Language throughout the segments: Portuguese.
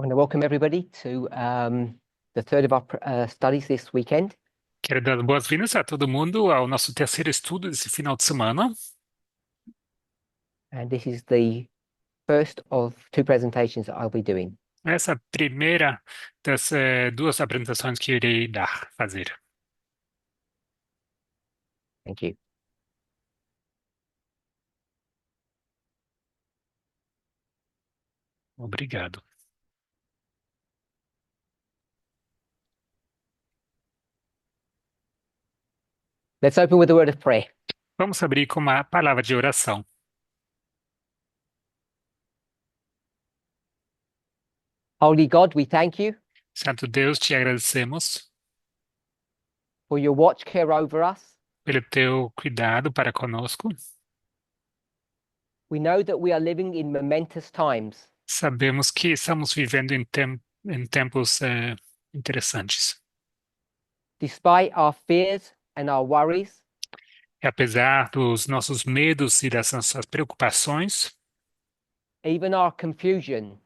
I want to welcome everybody to the third of our studies this weekend. Quero dar boas-vindas a todo mundo ao nosso terceiro estudo desse final de semana. And this is the first of two presentations that I'll be doing. Essa é a primeira das duas apresentações que eu irei fazer. Thank you. Obrigado. Let's open with a word of prayer. Vamos abrir com uma palavra de oração. Holy God, we thank you Santo Deus, te agradecemos for your watch care over us. pelo teu cuidado para conosco. We know that we are living in momentous times. Sabemos que estamos vivendo em tempos interessantes. Despite our fears and our worries, E apesar dos nossos medos e das nossas preocupações, even our confusion,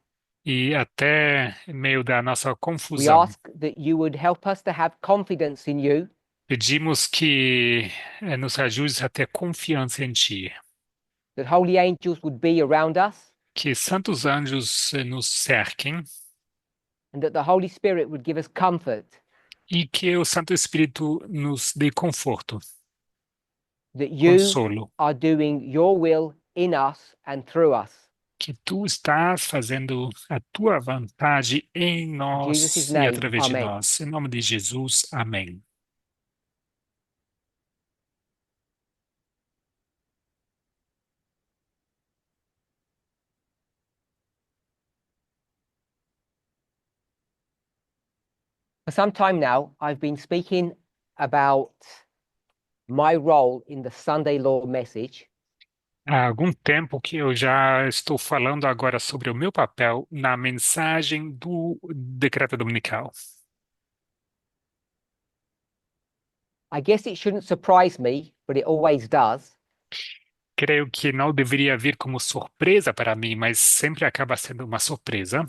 e até em meio da nossa we confusão, ask that you would help us to have confidence in you, pedimos que nos ajudes a ter confiança em Ti, that holy angels would be around us, que santos anjos nos cerquem and that the Holy Spirit would give us comfort, e que o Santo Espírito nos dê conforto, that you consolo, are doing your will in us and through us. que Tu estás fazendo a Tua vontade em In Jesus' nós e name, através de amen. nós. Em nome de Jesus, amém. For some time now, I've been speaking about my role in the Sunday Law message, Há algum tempo que eu já estou falando agora sobre o meu papel na mensagem do decreto dominical. I guess it shouldn't surprise me, but it always does, Creio que não deveria vir como surpresa para mim, mas sempre acaba sendo uma surpresa.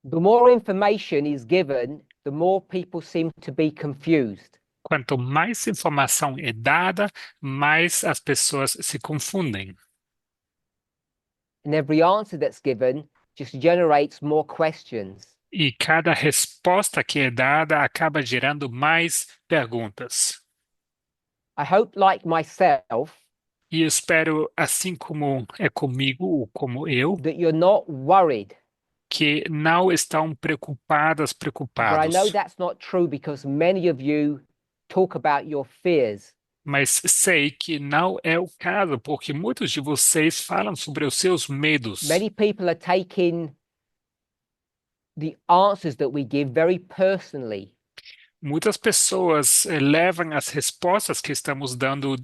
the more information is given, the more people seem to be confused. Quanto mais informação é dada, mais as pessoas se confundem. And every answer that's given just generates more questions. E cada resposta que é dada acaba gerando mais perguntas. I hope, like myself, E eu espero, assim como é comigo ou como eu, that you're not worried. que não estão preocupadas, But I know preocupados. that's not true because many of you talk about your fears. Mas sei que não é o caso, porque muitos de vocês falam sobre os seus medos. Many people are taking the answers that we give very personally. Muitas pessoas levam as respostas que estamos dando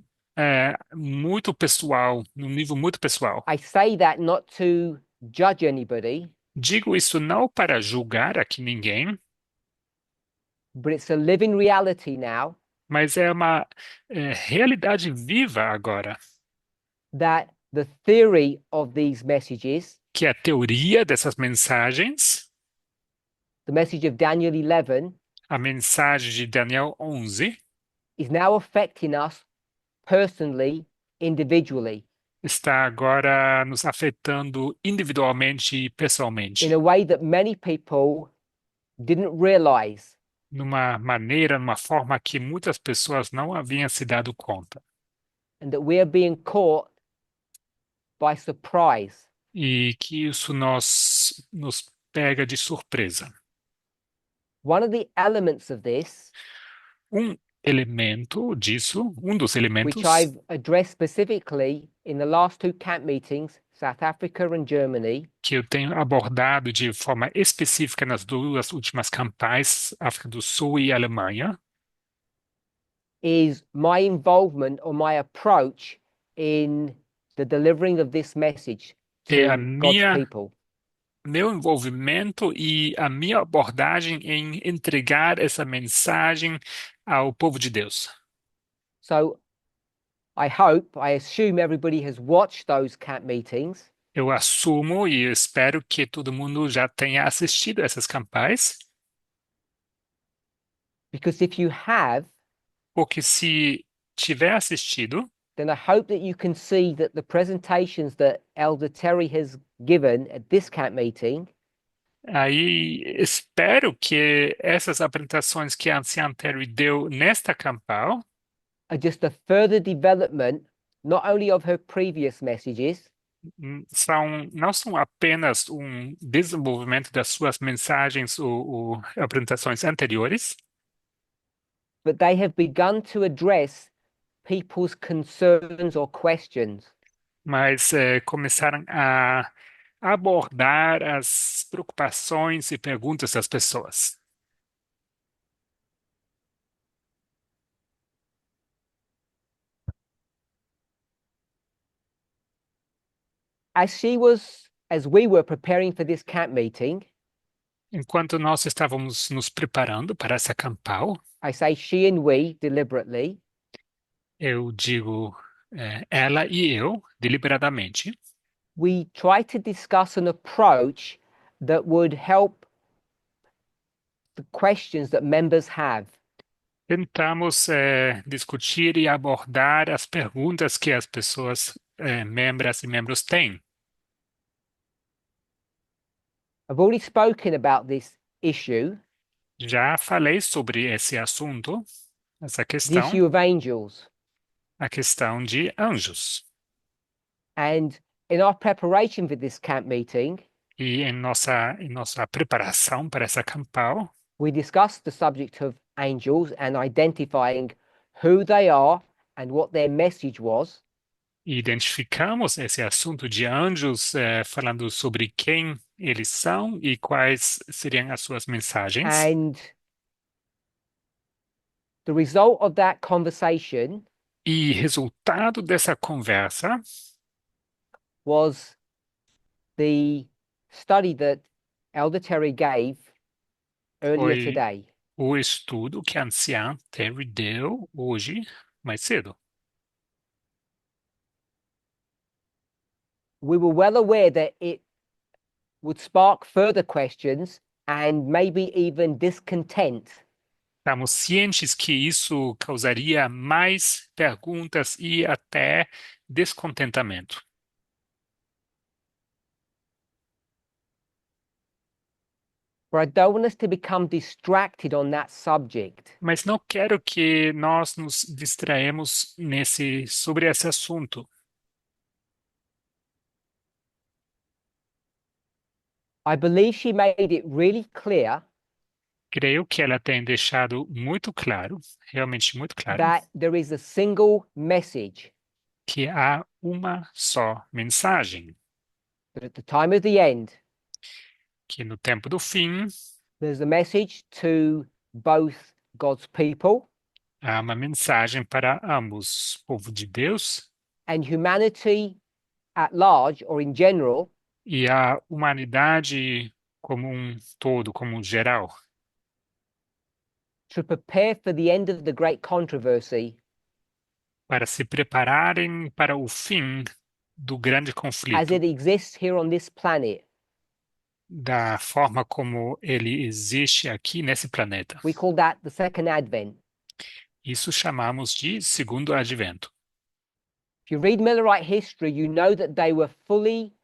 muito pessoal, num nível muito pessoal. I say that not to judge anybody, Digo isso não para julgar aqui ninguém, but it's a living reality now mas é uma realidade viva agora, that the theory of these messages, que a teoria dessas mensagens, the message of Daniel 11, a mensagem de Daniel 11, is now affecting us personally, individually, está agora nos afetando individualmente e pessoalmente, in a way that many people didn't realize. numa forma que muitas pessoas não haviam se dado conta. And that we are being caught by surprise. E que isso nos pega de surpresa. One of the elements of this, Um elemento disso, um dos which elementos I've addressed specifically in the last two camp meetings, South Africa and Germany, que eu tenho abordado de forma específica nas duas últimas campais, África do Sul e Alemanha, is my involvement or my approach in the delivering of this message é a to God's people. meu envolvimento e a minha abordagem em entregar essa mensagem ao povo de Deus. So I assume everybody has watched those camp meetings, Eu assumo e espero que todo mundo já tenha assistido essas campais, because if you have, porque se tiver assistido, then I hope that you can see that the presentations that Elder Terry has given at this camp meeting aí espero que essas apresentações que a anciã Terry deu nesta campal are just a further development, not only of her previous messages, não são apenas um desenvolvimento das suas mensagens ou apresentações anteriores, but they have begun to address people's concerns or questions. mas começaram a abordar as preocupações e perguntas das pessoas. As we were preparing for this camp meeting, Enquanto nós estávamos nos preparando para essa campal, I say she and we deliberately, eu digo ela e eu, deliberadamente, we tried to discuss an approach that would help the questions that members have. tentamos discutir e abordar as perguntas que as pessoas, membros e membros têm. I've already spoken about this issue, Já falei sobre esse assunto, essa the questão, issue of angels. a questão de anjos. And in our preparation for this camp meeting, E em nossa preparação para essa campal, we discussed the subject of angels and identifying who they are and what their message was. identificamos esse assunto de anjos, falando sobre quem eles são e quais seriam as suas mensagens. And the result of that conversation E resultado dessa conversa was the study that Elder Terry gave earlier foi today. o estudo que a anciã Terry deu hoje, mais cedo. We were well aware that it would spark further questions and maybe even discontent. Estamos cientes que isso causaria mais perguntas e até descontentamento. But I don't want us to become distracted on that subject. Mas não quero que nós nos distraemos sobre esse assunto. I believe she made it really clear Creio que ela tem deixado muito claro, realmente muito claro, that there is a single message, que há uma só mensagem, that at the time of the end, que no tempo do fim there's a message to both God's people há uma mensagem para ambos, povo de Deus and humanity at large or in general, e a humanidade como um todo, como um geral, to prepare for the end of the great controversy para se prepararem para o fim do grande as conflito, it exists here on this planet. da forma como ele existe aqui nesse planeta. We call that the second advent. Isso chamamos de segundo advento. If you read Millerite history, you know that they were fully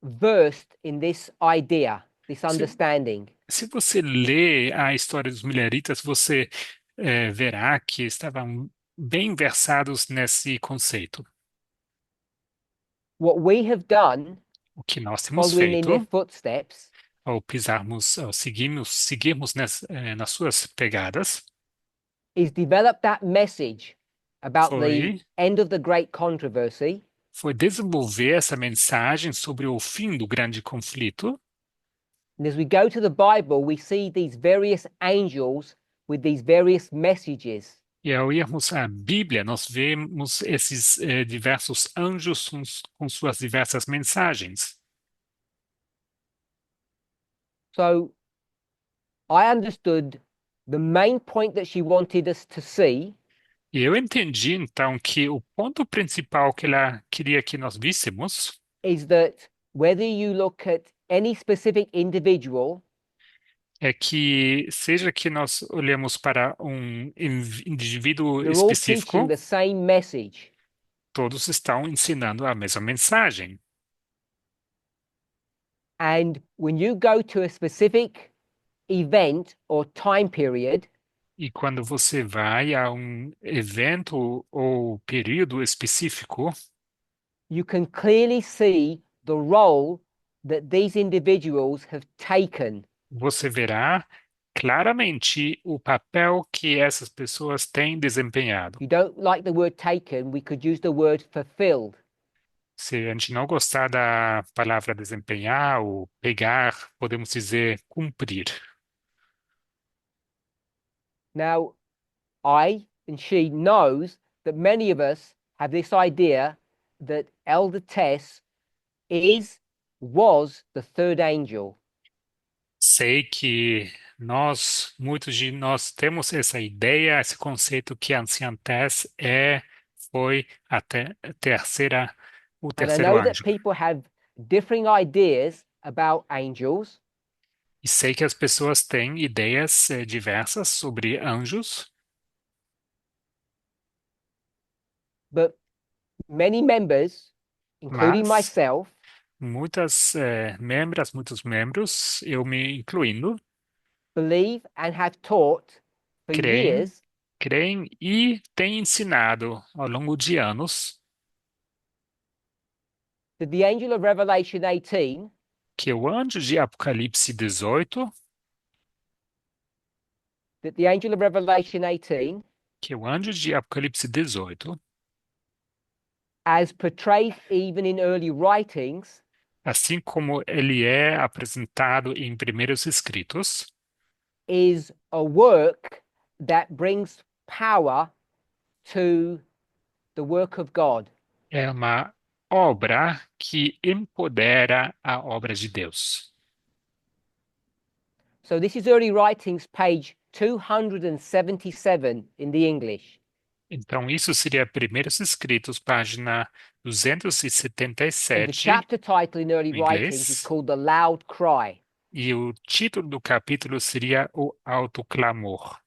versed in this idea, this understanding. Se você lê a história dos mileritas, você verá que estavam bem versados nesse conceito. What we have done, O que nós temos following in their feito footsteps, ao seguirmos nas suas pegadas, is develop that message about the foi, end of the great controversy foi desenvolver essa mensagem sobre o fim do grande conflito. And as we go to the Bible, we see these various angels with these various messages. E ao irmos à Bíblia, nós vemos esses diversos anjos com suas diversas mensagens. So I understood the main point that she wanted us to see E eu entendi, então, que o ponto principal que ela queria que nós víssemos is that whether you look at any specific individual é que, seja que nós olhemos para um indivíduo they're all teaching específico, the same message. todos estão ensinando a mesma mensagem. And when you go to a specific event or time period, E quando você vai a um evento ou período específico, you can clearly see the role that these individuals have taken. você verá claramente o papel que essas pessoas têm desempenhado. If you don't like the word taken, we could use the word fulfilled. Se a gente não gostar da palavra desempenhar ou pegar, podemos dizer cumprir. Now, I and she knows that many of us have this idea that Elder Tess was the third angel. Sei que muitos de nós temos essa ideia, esse conceito que a anciã Tess foi o And I terceiro know that anjo. people have differing ideas about angels, E sei que as pessoas têm ideias diversas sobre anjos, but many members, including mas myself, muitos membros, eu me incluindo, believe and have taught for creem, years creem e têm ensinado ao longo de anos that the angel of Revelation 18 que o anjo de Apocalipse 18, that the angel of Revelation 18, que o anjo de Apocalipse 18, as portrayed even in early writings, assim como ele é apresentado em primeiros escritos, is a work that brings power to the work of God. é uma obra que empodera a obra de Deus. So this is early writings, page 277 in the English. Então, isso seria Primeiros Escritos, página And the 277, chapter title in early em writings is inglês, called The Loud Cry. e o título do capítulo seria O Alto Clamor.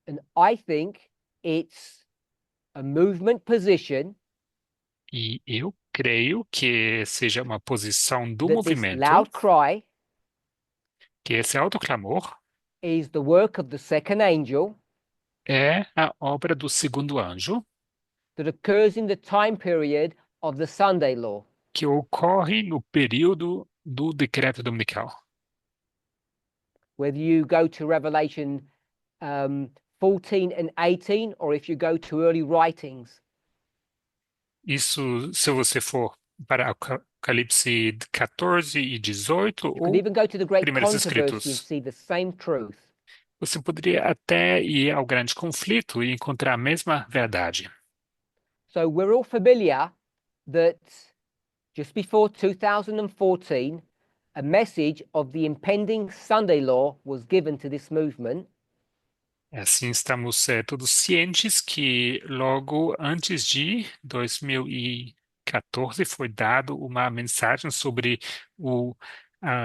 And I think it's a movement position E eu creio que seja uma posição do that this movimento, loud cry que esse alto clamor is the work of the second angel é a obra do segundo anjo, that occurs in the time period of the Sunday law. que ocorre no período do decreto dominical. Whether you go to Revelation 14 and 18, or if you go to early writings. Isso, se você for para Apocalipse 14 e 18 You could ou even go to the great Primeiros controversy and Escritos, see the same truth. você poderia até ir ao grande conflito e encontrar a mesma verdade. So we're all familiar that just before 2014, a message of the impending Sunday law was given to this movement. Assim, estamos todos cientes que logo antes de 2014 foi dado uma mensagem sobre o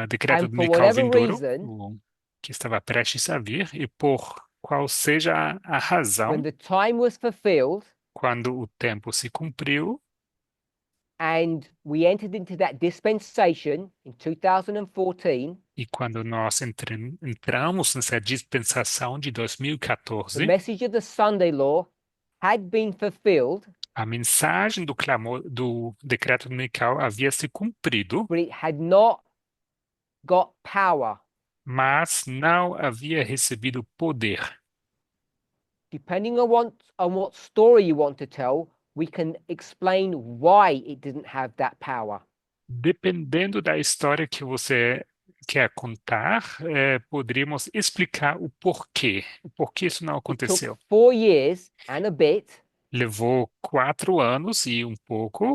decreto And for dominical whatever vindouro, reason, que estava prestes a vir, e por qual seja a when razão, the time was fulfilled quando o tempo se cumpriu, and we entered into that dispensation in 2014, e quando nós entramos nessa dispensação de the 2014, message of the Sunday law had been fulfilled, a mensagem do clamor do decreto dominical havia se cumprido, but it had not got power. mas não havia recebido poder. Depending on what story you want to tell, we can explain why it didn't have that power. Dependendo da história que você quer contar, poderíamos explicar o porquê isso não It took aconteceu. 4 years and a bit Levou 4 anos e um pouco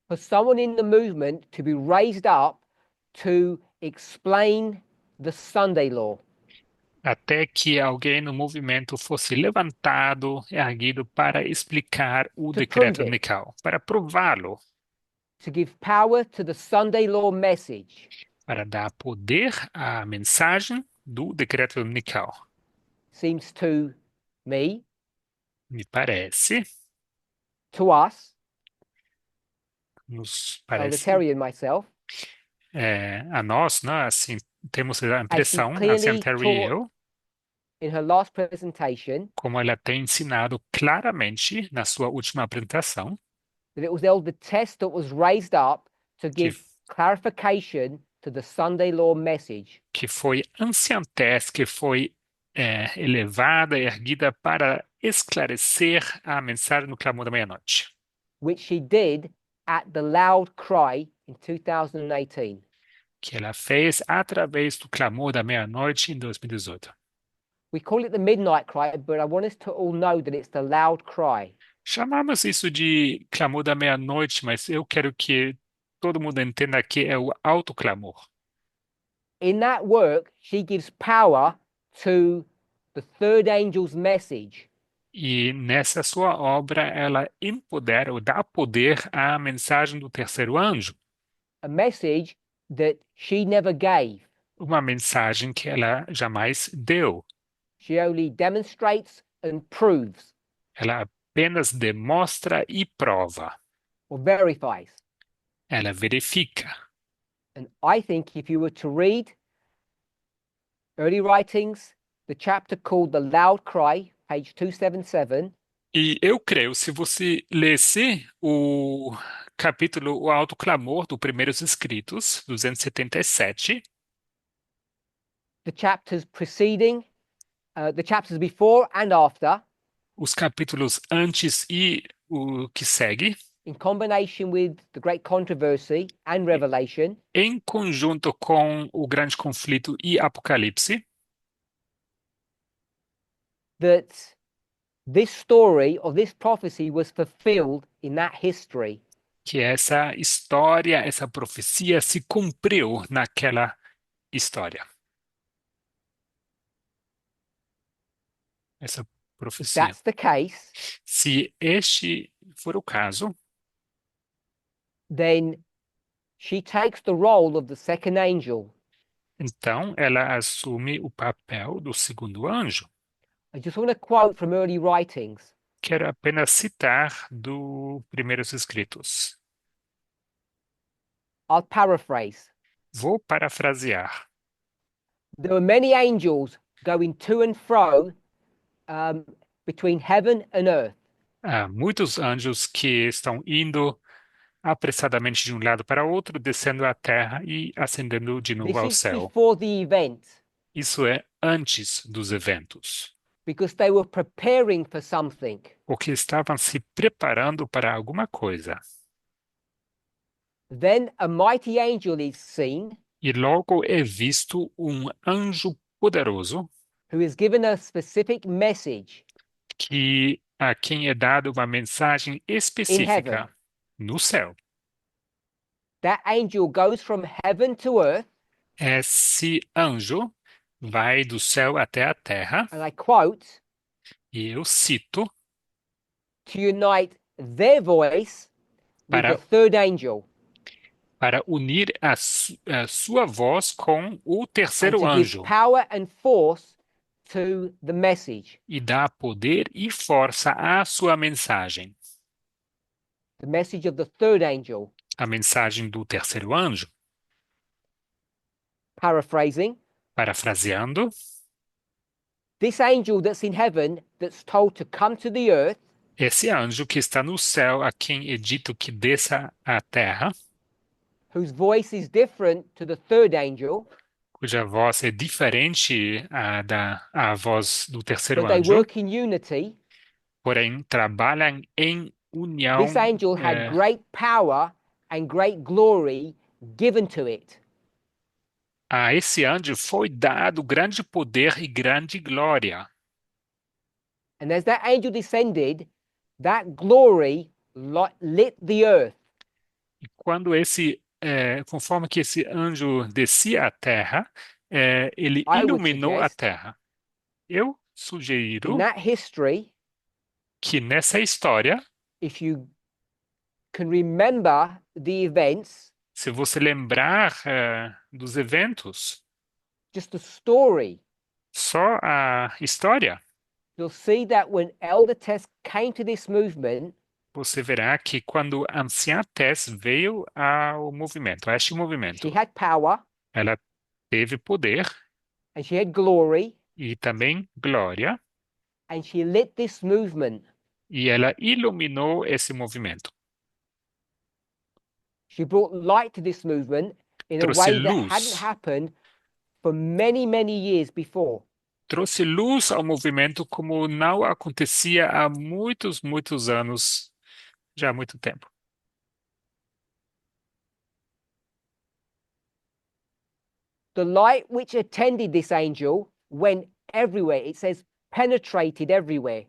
for someone in the movement to be raised up to explain the Sunday law. até que alguém no movimento fosse levantado, erguido para explicar o to prove decreto it, dominical, para prová-lo, to give power to the Sunday law message. para dar poder à mensagem do decreto dominical. Seems to me, Me parece, to us, nos Elder parece, Terry and myself, a nós, né, assim, temos a as she impressão, a clearly Terry e taught eu, in her last presentation, como ela tem ensinado claramente na sua última apresentação, that it was Elder Tess that was raised up to que, give clarification to the Sunday law message, que foi Anciã Tess, que foi elevada, erguida para esclarecer a mensagem no clamor da meia-noite, which she did at the loud cry in 2018. que ela fez através do clamor da meia-noite em 2018. We call it the midnight cry, but I want us to all know that it's the loud cry. Chamamos isso de clamor da meia-noite, mas eu quero que todo mundo entenda que é o autoclamor. In that work, she gives power to the third angel's message, E nessa sua obra, ela empodera ou dá poder à mensagem do terceiro anjo, a message that she never gave. uma mensagem que ela jamais deu. She only demonstrates and proves Ela apenas demonstra e prova. or verifies. Ela verifica. And I think if you were to read early writings, the chapter called The Loud Cry, page 277, E eu creio, se você lesse o capítulo O Alto Clamor do Primeiros Escritos, 277, the chapters preceding, the chapters before and after, os capítulos antes e o que segue, in combination with the great controversy and revelation, em conjunto com o Grande Conflito e Apocalipse, that this story or this prophecy was fulfilled in that history. que essa história, essa profecia se cumpriu naquela história. Essa If profecia. that's the case, Se este for o caso, then she takes the role of the second angel. então ela assume o papel do segundo anjo. I just want to quote from early writings. Quero apenas citar do Primeiros Escritos. I'll paraphrase. Vou parafrasear. There were many angels going to and fro between heaven and earth. Há muitos anjos que estão indo apressadamente de um lado para outro, descendo à terra e ascendendo de novo This ao is céu. before the event Isso é antes dos eventos, because they were preparing for something. porque estavam se preparando para alguma coisa. Then a mighty angel is seen E logo é visto um anjo poderoso who is given a specific message que a quem é dada uma mensagem in heaven. específica no céu. That angel goes from heaven to earth, Esse anjo vai do céu até a terra, and I quote, e eu cito, to unite their voice with the para, third angel para unir a sua voz com o and terceiro to give anjo power and force to the message. e dar poder e força à sua mensagem. The message of the third angel. A mensagem do terceiro anjo, Paraphrasing, parafraseando, this angel that's in heaven that's told to come to the earth esse anjo que está no céu, a quem é dito que desça à terra, whose voice is different to the third angel, cuja voz é diferente a voz do terceiro but they anjo, work in unity. porém trabalham em união. This angel had great power and great glory given to it. A esse anjo foi dado grande poder e grande glória. And as that angel descended, that glory lit the earth. E quando conforme que esse anjo descia à terra, ele I would iluminou a suggest terra. Eu In sugiro that history, que nessa história, if you can remember the events, se você lembrar dos eventos, just the story, só a história, you'll see that when Elder Tess came to this movement, você verá que quando a anciã Tess veio ao movimento, a este she movimento, had power ela teve poder and she had glory e também glória, and she lit this movement. e ela iluminou esse movimento. She brought light to this movement in a Trouxe way that hadn't luz, happened for many, many years before. trouxe luz ao movimento como não acontecia há muitos, muitos anos, já há muito tempo. The light which attended this angel went everywhere. It says penetrated everywhere.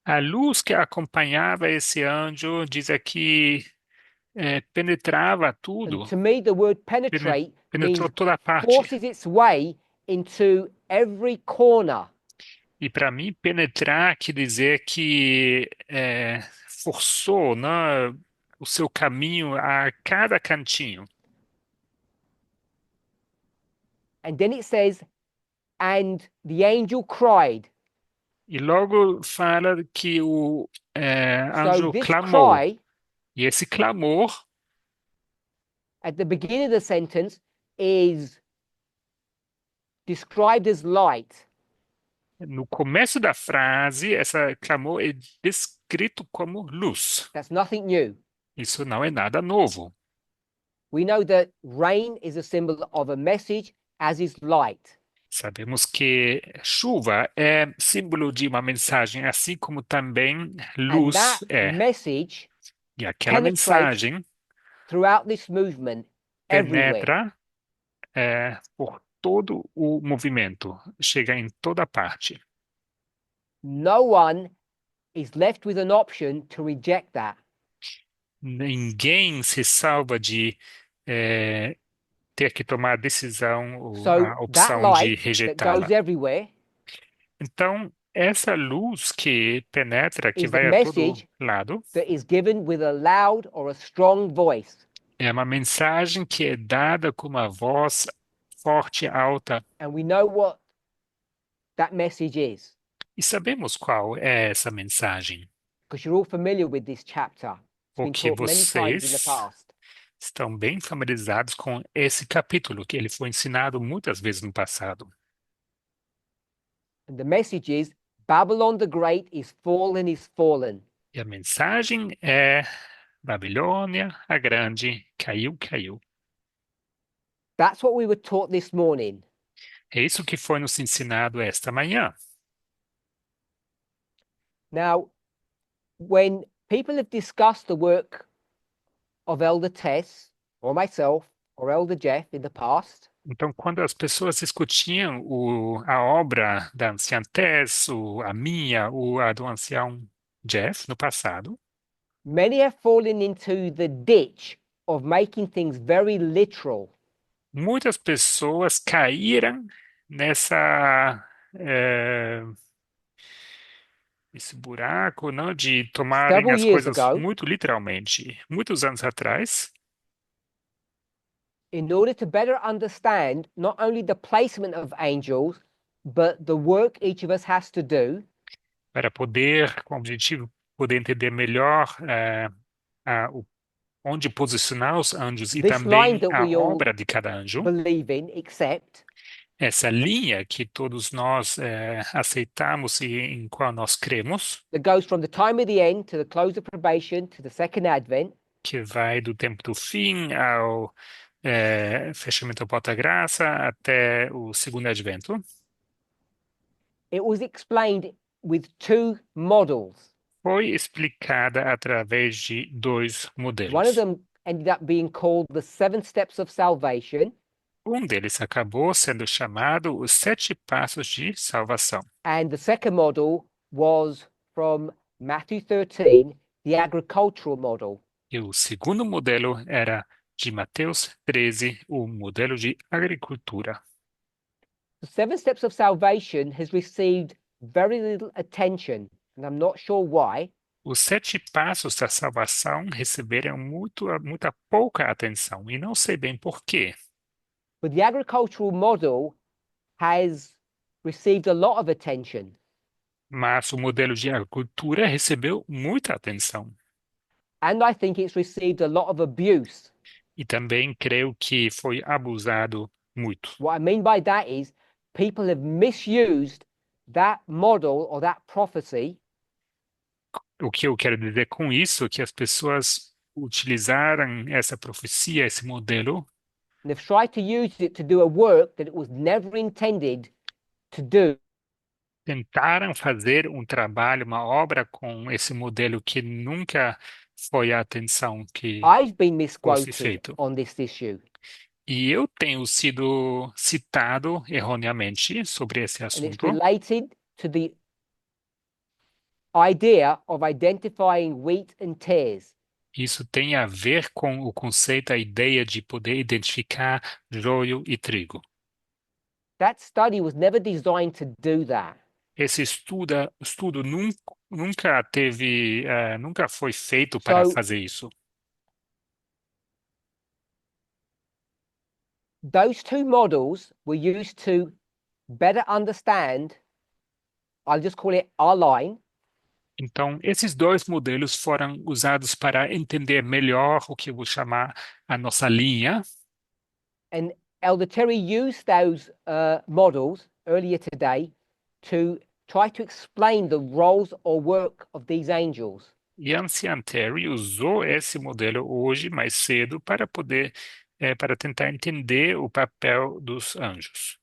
A luz que acompanhava esse anjo, diz aqui, penetrava And tudo, to me, the word pene- penetrate penetrou means toda parte. forces its way into every corner. E para mim, penetrar quer dizer que forçou, né, o seu caminho a cada cantinho. And then it says, and the angel cried. E logo fala que o So anjo this clamou. cry E esse clamor, at the beginning of the sentence is described as light. no começo da frase, essa clamor é descrito como luz. That's nothing new. Isso não é nada novo. We know that rain is a symbol of a message, as is light. Sabemos que chuva é símbolo de uma mensagem, assim como também And that luz é. message E aquela penetrates mensagem throughout this movement everywhere. penetra por todo o movimento, chega em toda parte. No one is left with an option to reject that. Ninguém se salva de ter que tomar a decisão ou So a that opção de light that goes rejeitá-la. everywhere Então, essa luz que penetra, que is the vai a todo message lado, that is given with a loud or a strong voice. é uma mensagem que é dada com uma voz forte, alta. And we know what that message is E sabemos qual é essa mensagem, because you're all familiar with this chapter. It's been porque taught many times in the vocês past. estão bem familiarizados com esse capítulo, que ele foi ensinado muitas vezes no passado. And the message is Babylon the Great is fallen. E a mensagem é: Babilônia, a grande, caiu, caiu. That's what we were taught this morning. É isso que foi nos ensinado esta manhã. Now, when people have discussed the work of Elder Tess or myself or Elder Jeff in the past, Então, quando as pessoas discutiam a obra da anciã Tess, a minha, a do ancião Jeff, no passado, many have fallen into the ditch of making things very literal. muitas pessoas caíram nessa esse buraco, não, de tomarem Several as years coisas ago, muito literalmente. Muitos anos atrás, in order to better understand not only the placement of angels, but the work each of us has to do, para poder, com o objetivo, poder entender melhor onde posicionar os anjos e this line também that a we all obra de cada anjo, believe in, accept, essa linha que todos nós aceitamos e em qual nós cremos, that goes from the time of the end to the close of probation to the second advent, que vai do tempo do fim ao fechamento da porta-graça até o segundo advento, it was explained with two models. foi explicada através de dois One of modelos. them ended up being called the seven steps of salvation, Um deles acabou sendo chamado os sete passos de salvação. and the second model was from Matthew 13, the agricultural model. E o segundo modelo era de Mateus 13, o modelo de agricultura. The 7 steps of salvation has received very little attention, and I'm not sure why. Os 7 passos da salvação receberam muita pouca atenção, e não sei bem por quê. But the agricultural model has received a lot of attention. Mas o modelo de agricultura recebeu muita atenção. And I think it's received a lot of abuse. E também creio que foi abusado muito. What I mean by that is people have misused that model or that prophecy O que eu quero dizer com isso é que as pessoas utilizaram essa profecia, esse modelo, and they've tried to use it to do a work that it was never intended to do. tentaram fazer um trabalho, uma obra com esse modelo que nunca foi a atenção que I've been fosse misquoted feito. on this issue, E eu tenho sido citado erroneamente sobre esse and it's assunto. related to the idea of identifying wheat and tares. Isso tem a ver com o conceito, a ideia de poder identificar joio e trigo. That study was never designed to do that. Esse estudo nunca teve, nunca foi feito para So fazer isso. those two models were used to better understand, I'll just call it our line, Então, esses 2 modelos foram usados para entender melhor o que eu vou chamar a nossa linha. and Elder Terry used those models earlier today to try to explain the roles or work of these angels. E Ancient Terry usou esse modelo hoje, mais cedo, para tentar entender o papel dos anjos.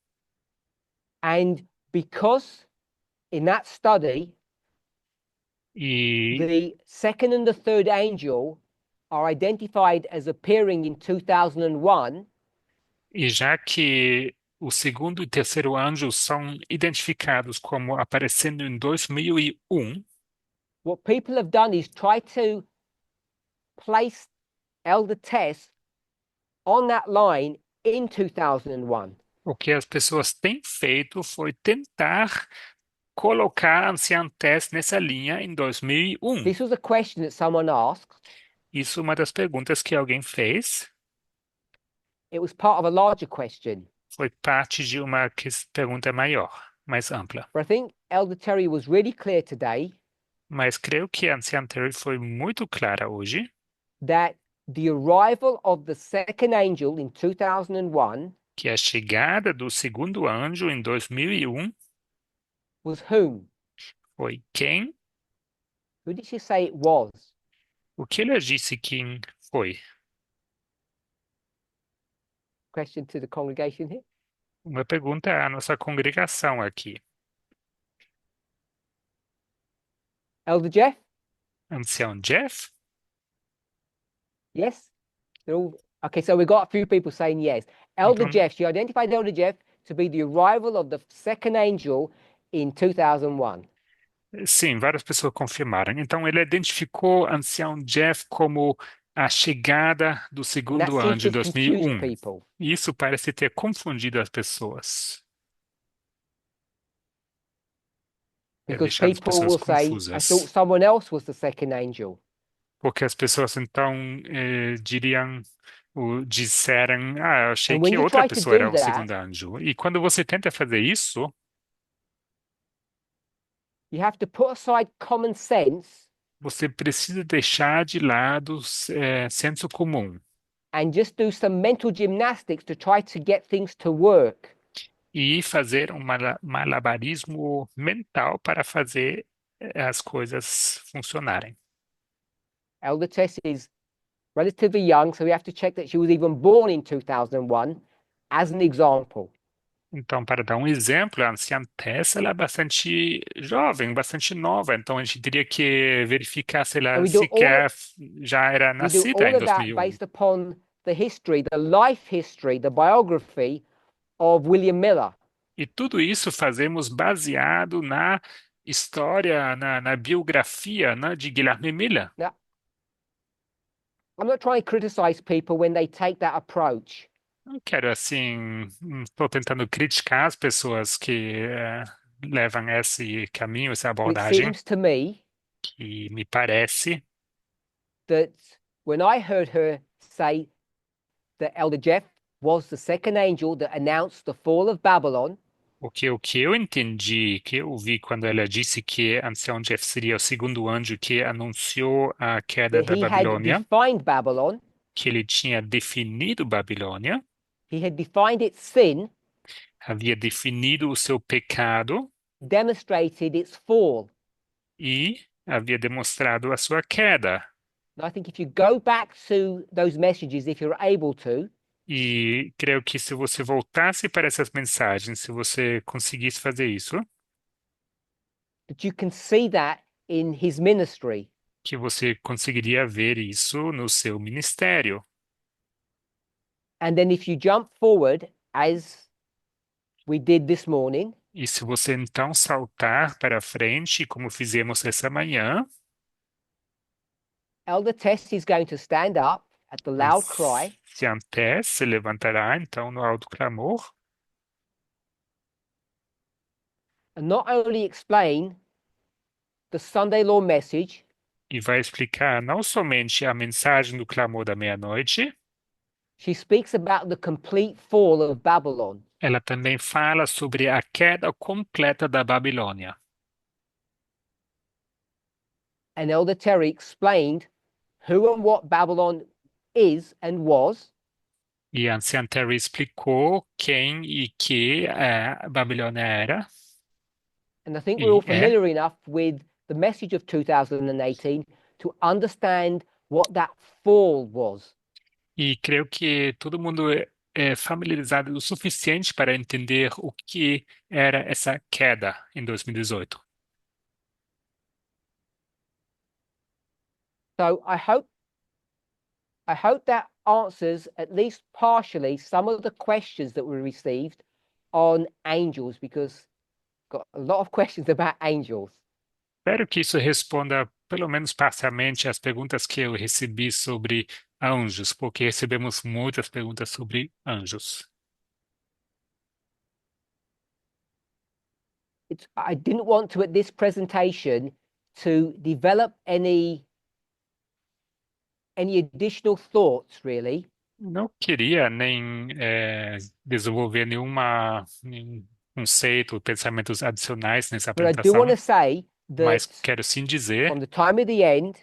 And because in that study, E, the second and the third angel are identified as appearing in 2001, e já que o segundo e terceiro anjo são identificados como aparecendo em 2001, what people have done is try to place Elder Tess on that line in 2001. o que as pessoas têm feito foi tentar colocar Ancient Test nessa linha em 2001. This was a question that someone asked. Isso é uma das perguntas que alguém fez. It was part of a larger question. Foi parte de uma pergunta maior, mais ampla. But I think Elder Terry was really clear today Mas creio que a Ancient Terry foi muito clara hoje that the arrival of the second angel in 2001 que a chegada do segundo anjo em 2001 was whom? foi quem? Who did she say it was? O que ela disse quem foi? Question to the congregation here. Uma pergunta à nossa congregação aqui. Elder Jeff? Ancião Jeff? Yes? They're all okay. So we got a few people saying yes. Elder Então, Jeff, she identified Elder Jeff to be the arrival of the second angel in 2001. sim, várias pessoas confirmaram. Então, ele identificou Ancião Jeff como a chegada do And that segundo seems anjo to em have confused 2001. people Isso parece ter confundido as pessoas. Ter because deixado as people pessoas will say, I confusas. thought someone else was the second angel. Porque as pessoas então disseram, eu achei And when que you outra try to pessoa era do o that, segundo anjo. E quando você tenta fazer isso, you have to put aside common sense você precisa deixar de lado senso comum and just do some mental gymnastics to try to get things to work. e fazer um malabarismo mental para fazer as coisas funcionarem. Elder Tess is relatively young, so we have to check that she was even born in 2001 as an example. Então, para dar um exemplo, a anciã Tessa ela é bastante jovem, bastante nova, então a gente teria que verificar se And ela we do all sequer já era we do nascida all em of that 2001. based upon the history, the life history, the biography of William Miller. E tudo isso fazemos baseado na história, na biografia, né, de Guilherme Miller. Now, I'm not trying to criticize people when they take that approach. Eu quero, assim, estou tentando criticar as pessoas que levam esse caminho, essa But it abordagem, seems to me que me parece that when I heard her say that Elder Jeff was the second angel that announced the fall of Babylon, porque o que eu entendi, que eu vi quando ela disse que Ancião Jeff seria o segundo anjo que anunciou a queda that da he had Babilônia, defined Babylon, que ele tinha definido Babilônia, he had defined its sin, havia definido o seu pecado demonstrated its fall. e havia demonstrado a sua queda. And I think if you go back to those messages, if you're able to, E creio que se você voltasse para essas mensagens, se você conseguisse fazer isso, that you can see that in his ministry. que você conseguiria ver isso no seu ministério. And then if you jump forward, as we did this morning, E se você então saltar para frente, como fizemos essa manhã, Elder Test is going to stand up at the loud cry Sianté se levantará então no alto clamor and not only explain the Sunday law message, e vai explicar não somente a mensagem do clamor da meia-noite, she speaks about the complete fall of Babylon. ela também fala sobre a queda completa da Babilônia. And Elder Terry explained who and what Babylon is and was. E a anciã Terry explicou quem e que a Babilônia era And I think we're all e é. familiar enough with the message of 2018 to understand what that fall was. E creio que todo mundo é familiarizado o suficiente para entender o que era essa queda em 2018. So I hope that answers at least partially some of the questions that we received on angels, because got a lot of questions about angels. Espero que isso responda, pelo menos parcialmente, às perguntas que eu recebi sobre anjos, porque recebemos muitas perguntas sobre anjos. I didn't want to, at this presentation, to develop any additional thoughts, really. Não queria nem desenvolver nenhum conceito, pensamentos adicionais nessa But I do want apresentação, to say mas that quero sim dizer from the time of the end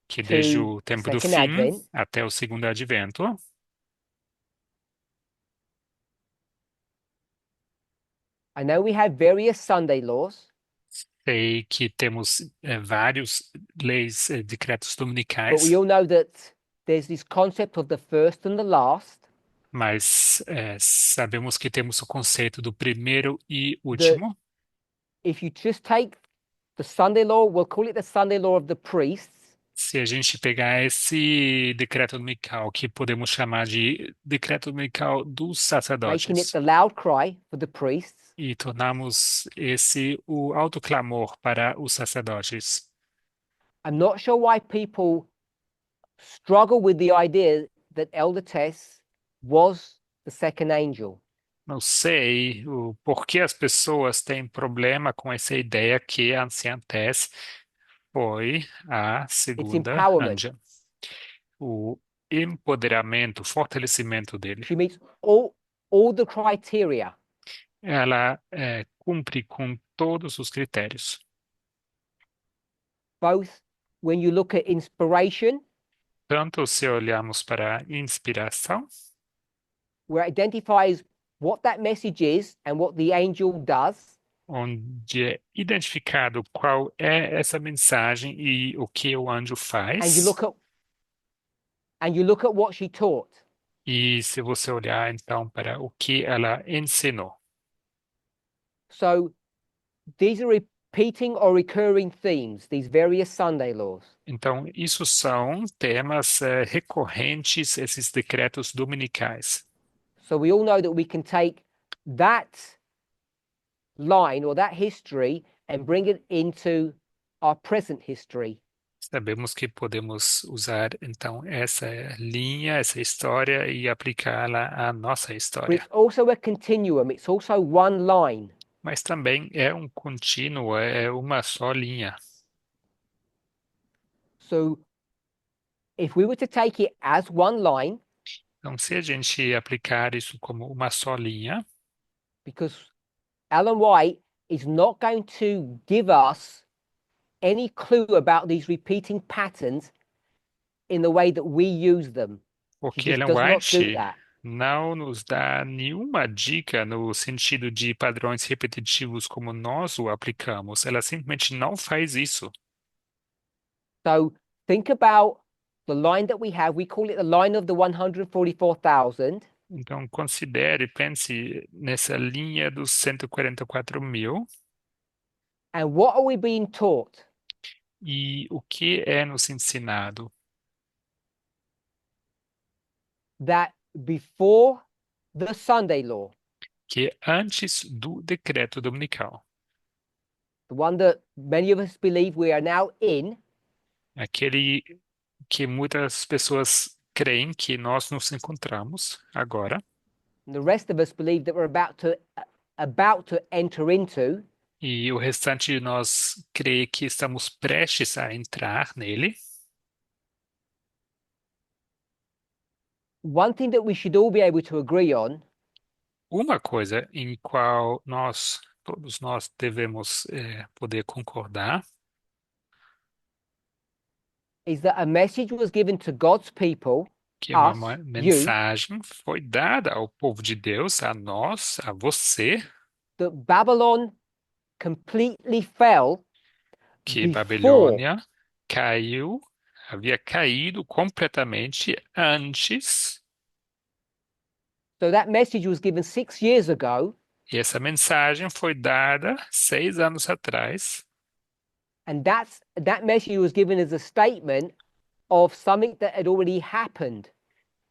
que desde to o the tempo do second fim advent, até o segundo advento, I know we have various Sunday laws, sei que temos vários leis, decretos but we dominicais, all know that there's this concept of the first and the last, mas sabemos que temos o conceito do primeiro e that último. if you just take the Sunday law, we'll call it the Sunday law of the priests, Se a gente pegar esse decreto dominical, que podemos chamar de decreto dominical dos making it sacerdotes, the loud cry for the priests, e tornarmos esse o alto clamor para os sacerdotes. I'm not sure why people struggle with the idea that Elder Tess was the second angel. Não sei o porquê as pessoas têm problema com essa ideia que a anciã Tess foi a It's segunda empowerment. anja. O empoderamento, o fortalecimento dele. She meets all the criteria. Ela cumpre com todos os critérios. Both when you look at inspiration, Tanto se olharmos para a inspiração, where it identifies what that message is and what the angel does, onde é identificado qual é essa mensagem e o que o anjo and you faz. look at what she taught. E se você olhar então para o que ela ensinou. So these are repeating or recurring themes, these various Sunday laws. Então, isso são temas recorrentes, esses decretos dominicais. So we all know that we can take that line or that history and bring it into our present history. Sabemos que podemos usar então essa linha, essa história e aplicá-la à nossa but história. it's also a continuum. It's also one line. Mas também é um contínuo, é uma só linha. So if we were to take it as one line, Então, se a gente aplicar isso como uma só linha, because Ellen White is not going to give us any clue about these repeating patterns in the way that we use them. She porque just Ellen does not do White that. não nos dá nenhuma dica no sentido de padrões repetitivos como nós o aplicamos. Ela simplesmente não faz isso. So think about the line that we have. We call it the line of the 144,000. Então, considere, pense nessa linha dos 144 mil And what are we being taught? e o que é nos ensinado? That before the Sunday law, Que antes do decreto dominical, the one that many of us believe we are now in, aquele que muitas pessoas creem que nós nos encontramos agora, and the rest of us believe that we're about to enter into, e o restante de nós crê que estamos prestes a entrar nele. one thing that we should all be able to agree on Uma coisa em qual todos nós devemos poder concordar, is that a message was given to God's people, que uma us, you, mensagem foi dada ao povo de Deus, a nós, a você, that Babylon completely fell que before. Babilônia caiu, havia caído completamente antes, So that message was given 6 years ago, e essa mensagem foi dada 6 anos atrás, and that message was given as a statement of something that had already happened.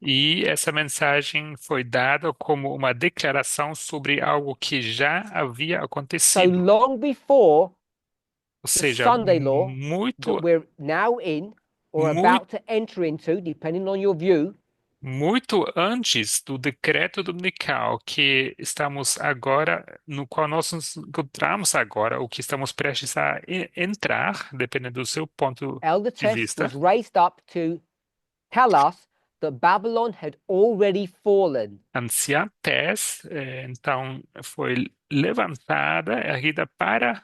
e essa mensagem foi dada como uma declaração sobre algo que já havia So acontecido. long before Ou the seja, Sunday law that muito, we're now in or muito, about to enter into, depending on your view, muito antes do decreto dominical que estamos agora, no qual nós nos encontramos agora, o que estamos prestes a entrar, dependendo do seu ponto Elder de Tess vista. was raised up to tell us that Babylon had already fallen. Anciã Tess, então, foi levantada, erguida para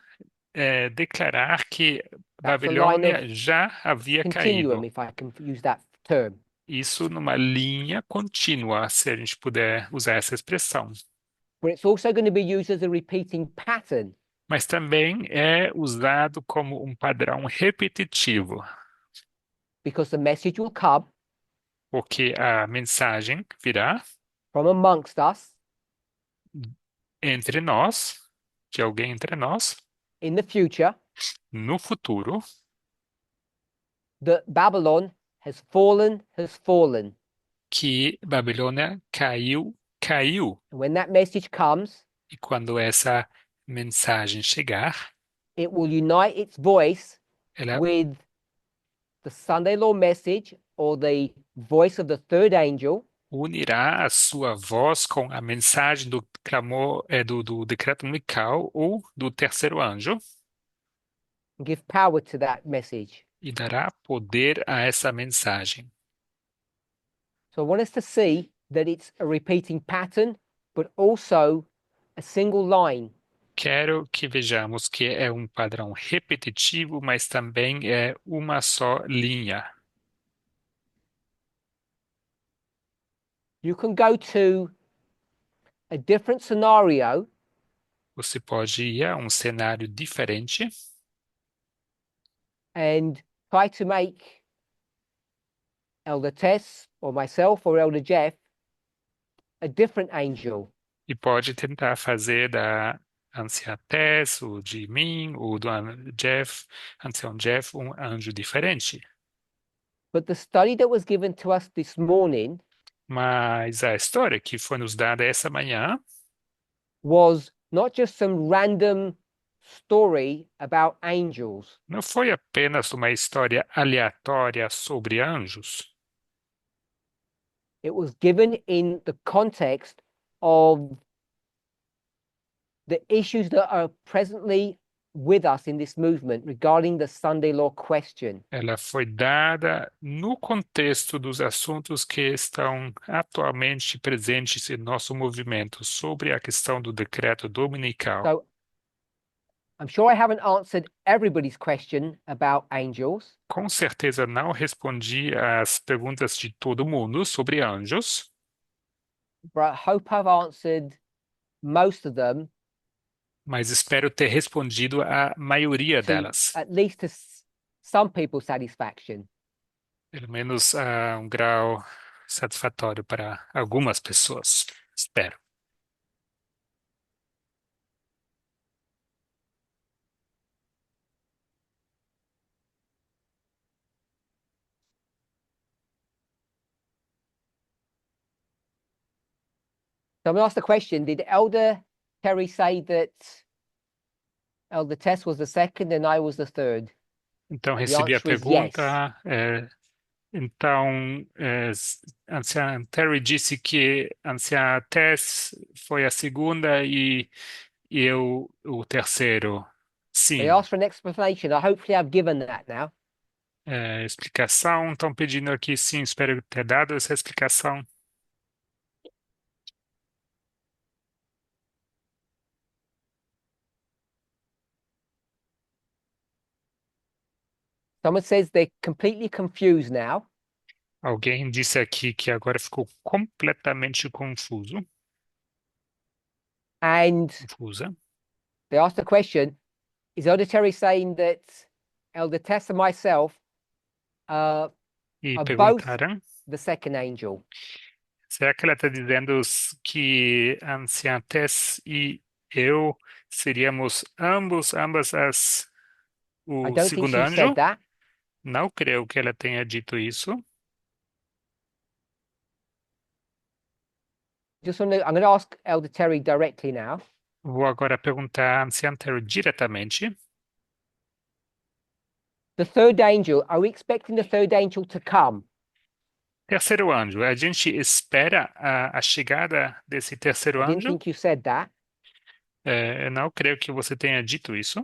declarar que That's a line of Babilônia já havia continuum, caído. if I can use that term. Isso numa linha contínua, se a gente puder usar essa expressão. But it's also going to be used as a repeating pattern, Mas também é usado como um padrão repetitivo, because the message will come porque a mensagem virá from amongst us entre nós, de alguém entre nós, in the future, no futuro, that Babylon has fallen, has fallen. que Babilônia caiu, caiu. And when that message comes, E quando essa mensagem chegar, it will unite its voice ela with the Sunday law message or the voice of the third angel, unirá a sua voz com a mensagem do clamor, do decreto dominical ou do terceiro anjo and give power to that message. e dará poder a essa mensagem. So I want us to see that it's a repeating pattern, but also a single line. Quero que vejamos que é um padrão repetitivo, mas também é uma só linha. You can go to a different scenario Você pode ir a um cenário diferente and try to make Elder Tess or myself or Elder Jeff a different angel. e pode tentar fazer da anciã Tess, ou de mim, ou do ancião Jeff, um anjo diferente. But the study that was given to us this morning Mas a história que foi nos dada essa manhã was not just some random story about angels. Não foi apenas uma história aleatória sobre anjos. It was given in the context of the issues that are presently with us in this movement regarding the Sunday law question. Ela foi dada no contexto dos assuntos que estão atualmente presentes em nosso movimento sobre a questão do decreto dominical. So I'm sure I haven't answered everybody's question about angels, Com certeza não respondi às perguntas de todo mundo sobre anjos, but I hope I've answered most of them mas espero ter respondido a maioria to delas, at least to some people's satisfaction. pelo menos a um grau satisfatório para algumas pessoas. Espero. So I'm going to ask the question, did Elder Terry say that Elder Tess was the second and I was the third? Então, The recebi a answer is yes. pergunta. Então, a anciã Terry disse que a anciã Tess foi a segunda e eu o terceiro. They Sim. asked for an explanation. Hopefully I've given that now. Explicação. Estão pedindo aqui, sim, espero ter dado essa explicação. Someone says they're completely confused now. Alguém disse aqui que agora ficou completamente confuso. And Confusa. they asked the question, is Elder Terry saying that Elder Tess and myself E are both perguntaram, the second angel? será que ela está dizendo que a anciã Tess e eu seríamos ambas I o don't think segundo she said anjo? that. Não creio que ela tenha dito isso. I'm going to ask Elder Terry directly now. Vou agora perguntar à anciã Terry diretamente. The third angel, are we expecting the third angel to come? Terceiro anjo, a gente espera a chegada desse terceiro I didn't anjo? think you said that. Eu não creio que você tenha dito isso.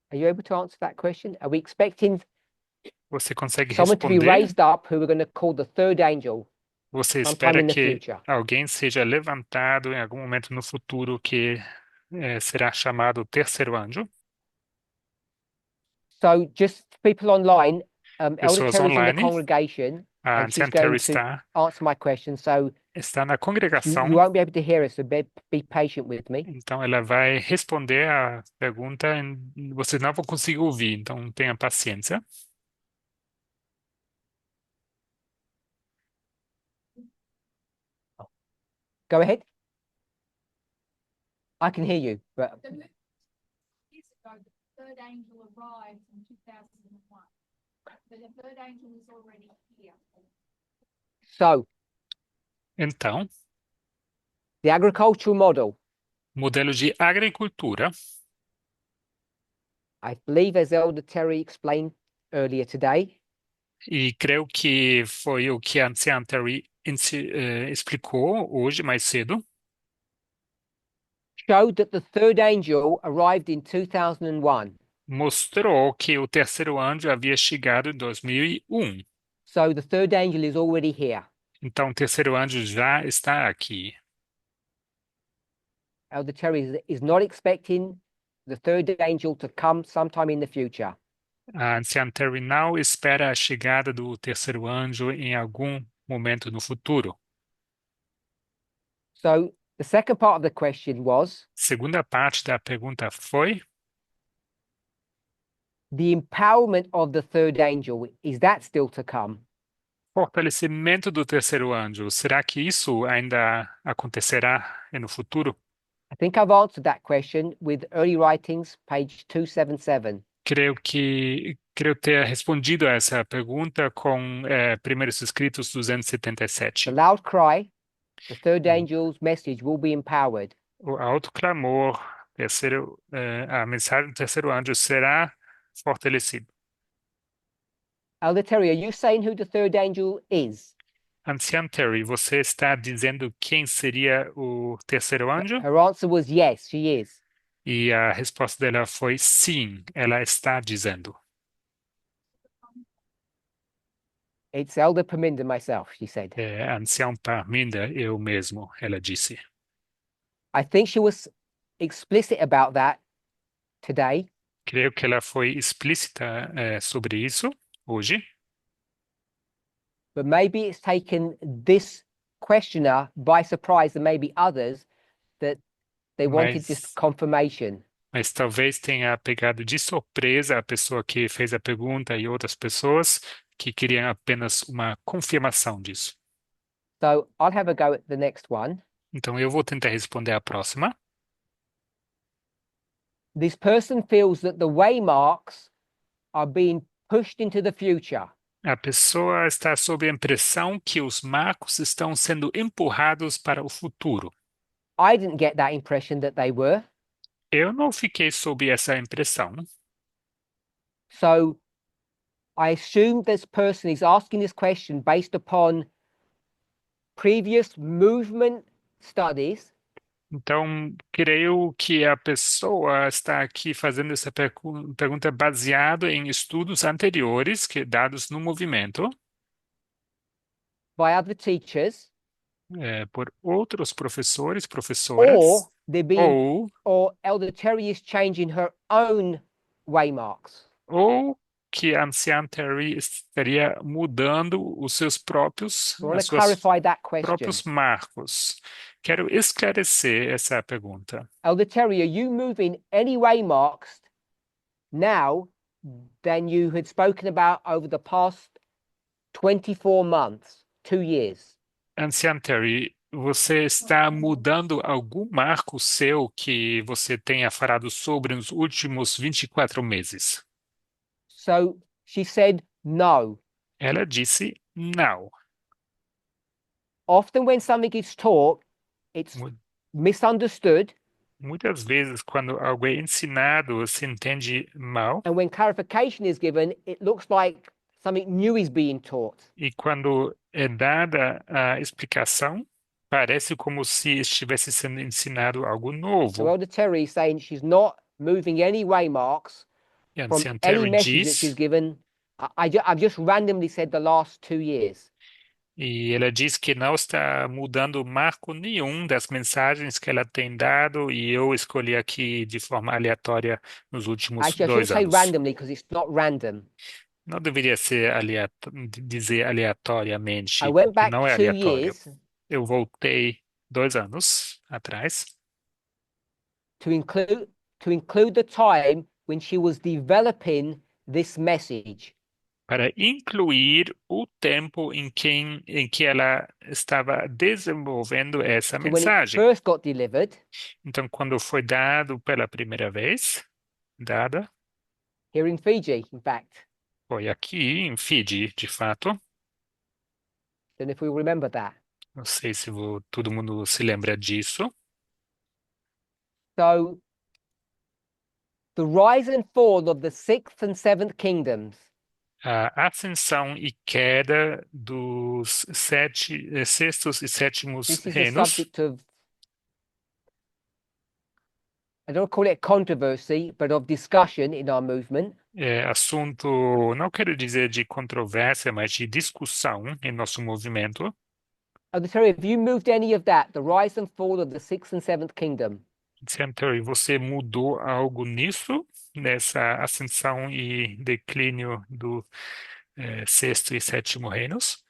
Are you able to answer that question? Are we expecting Você consegue someone to be responder? raised up who we're going to call the third angel Você sometime espera in the que future? alguém seja levantado em algum momento no futuro que será chamado terceiro anjo? So just for people online, Elder Pessoas Terry's in the online, congregation a and she's anciã Terry going to answer my question. So está na you congregação, won't be able to hear us, so be patient with me. então ela vai responder a pergunta e vocês não vão conseguir ouvir, então tenha paciência. Go ahead. I can hear you, but Years ago, the third angel arrived in 2001. But the third angel is already here. so Então, the agricultural model, modelo de agricultura, I believe, as Elder Terry explained earlier today, e creio que foi o que a anciã Terry explicou hoje mais cedo, showed that the third angel arrived in 2001. mostrou que o terceiro anjo havia chegado em 2001. So the third angel is already here. Então, o terceiro anjo já está aqui. Elder Terry is not expecting the third angel to come sometime in the future. A anciã Terry não espera a chegada do terceiro anjo em algum momento no futuro. So the second part of the question was Segunda parte da pergunta foi: the empowerment of the third angel. Is that still to come? fortalecimento do terceiro anjo. Será que isso ainda acontecerá no futuro? I think I've answered that question with early writings, page 277. Creio ter respondido a essa pergunta com Primeiros Escritos The 277. loud cry, the third angel's message will be empowered. O alto clamor a mensagem do terceiro anjo será fortalecido. Elder Terry, are you saying who the third angel is? Anciã Terry, você está dizendo quem seria o terceiro anjo? Her answer was yes, she is. E a resposta dela foi sim, ela está dizendo. It's Elder Paminda myself, she said. É, ancião Parminda, eu mesmo, ela disse. I think she was explicit about that today, Creio que ela foi explícita sobre isso hoje, but maybe it's taken this questioner by surprise and maybe others that they wanted just confirmation. mas talvez tenha pegado de surpresa a pessoa que fez a pergunta e outras pessoas que queriam apenas uma confirmação disso. So I'll have a go at the next one. Então eu vou tentar responder a próxima. This person feels that the waymarks are being pushed into the future. A pessoa está sob a impressão que os marcos estão sendo empurrados para o futuro. I didn't get that impression that they were. Eu não fiquei sob essa impressão. So I assume this person is asking this question based upon previous movement studies Então, creio que a pessoa está aqui fazendo essa pergunta baseado em estudos anteriores que dados no movimento by other teachers, por outros professores, professoras, or they're being, ou or Elder Terry is changing her own waymarks. ou que a anciã Terry estaria mudando os seus próprios, So I want as to suas clarify that question. próprios marcos. Quero esclarecer essa pergunta. Elder Terry, are you moving any waymarks now than you had spoken about over the past 24 months, 2 years? Anciã Terry, você está mudando algum marco seu que você tenha falado sobre nos últimos 24 meses? So she said no. Ela disse não. Often when something is taught, it's Mu- misunderstood, Muitas vezes, quando algo é ensinado, se entende mal, and when clarification is given, it looks like something new is being taught. e quando é dada a explicação, parece como se estivesse sendo ensinado algo So novo. Elder Terry is saying she's not moving any waymarks E a from anciã any Terry message that she's diz, given. I've just randomly said the last 2 years. e ela diz que não está mudando marco nenhum das mensagens que ela tem dado, e eu escolhi aqui de forma aleatória nos últimos Actually, I shouldn't 2 say anos. randomly because it's not random. Não deveria ser dizer aleatoriamente, I went porque back não é 2 aleatório. years Eu voltei 2 anos atrás to include the time when she was developing this message. para incluir o tempo em que ela estava desenvolvendo essa So when it mensagem. first got delivered, Então, quando foi dado pela primeira vez, dada, here in Fiji, in fact, foi aqui em Fiji, de fato. don't know if we remember that. Não sei se todo mundo se lembra disso. So the rise and fall of the sixth and seventh kingdoms A ascensão e queda dos sextos e sétimos this is a reinos subject of, I don't call it controversy, but of discussion in our movement. é assunto, não quero dizer de controvérsia, mas de discussão em nosso movimento. Elder Terry, have you moved any of that, the rise and fall of the sixth and seventh kingdom? Terry, você mudou algo nisso, nessa ascensão e declínio do sexto e sétimo reinos?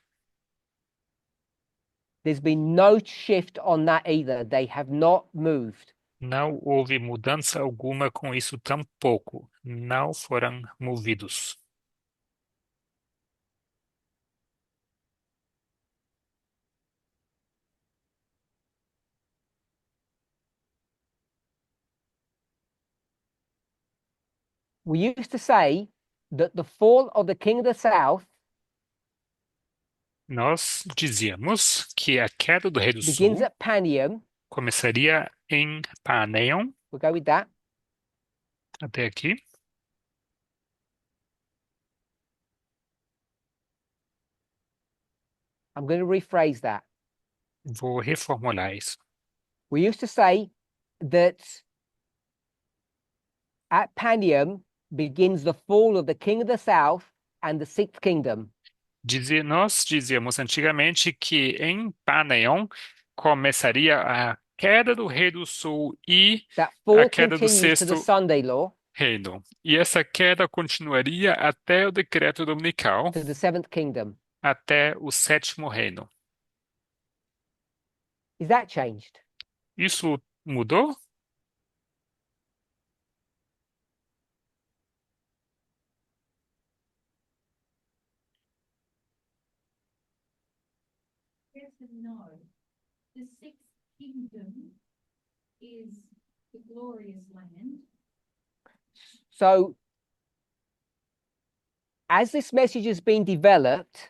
There's been no shift on that either. They have not moved. Não houve mudança alguma com isso tampouco. Não foram movidos. We used to say that the fall of the king of the south Nós dizíamos que a queda do rei do begins sul at Panium começaria em Paneon We'll go with that. Até aqui. I'm going to rephrase that. Vou reformular isso. We used to say that at Panium begins the fall of the king of the south and the sixth kingdom. Nós dizíamos antigamente que em Paneon começaria a queda do rei do sul e That a fall queda do continues to the sexto Sunday law, reino. E essa queda continuaria até o decreto dominical, to the seventh kingdom. até o sétimo reino. Is that changed? Isso mudou? Yes and no. The sixth kingdom is the glorious land. So, as this message has been developed,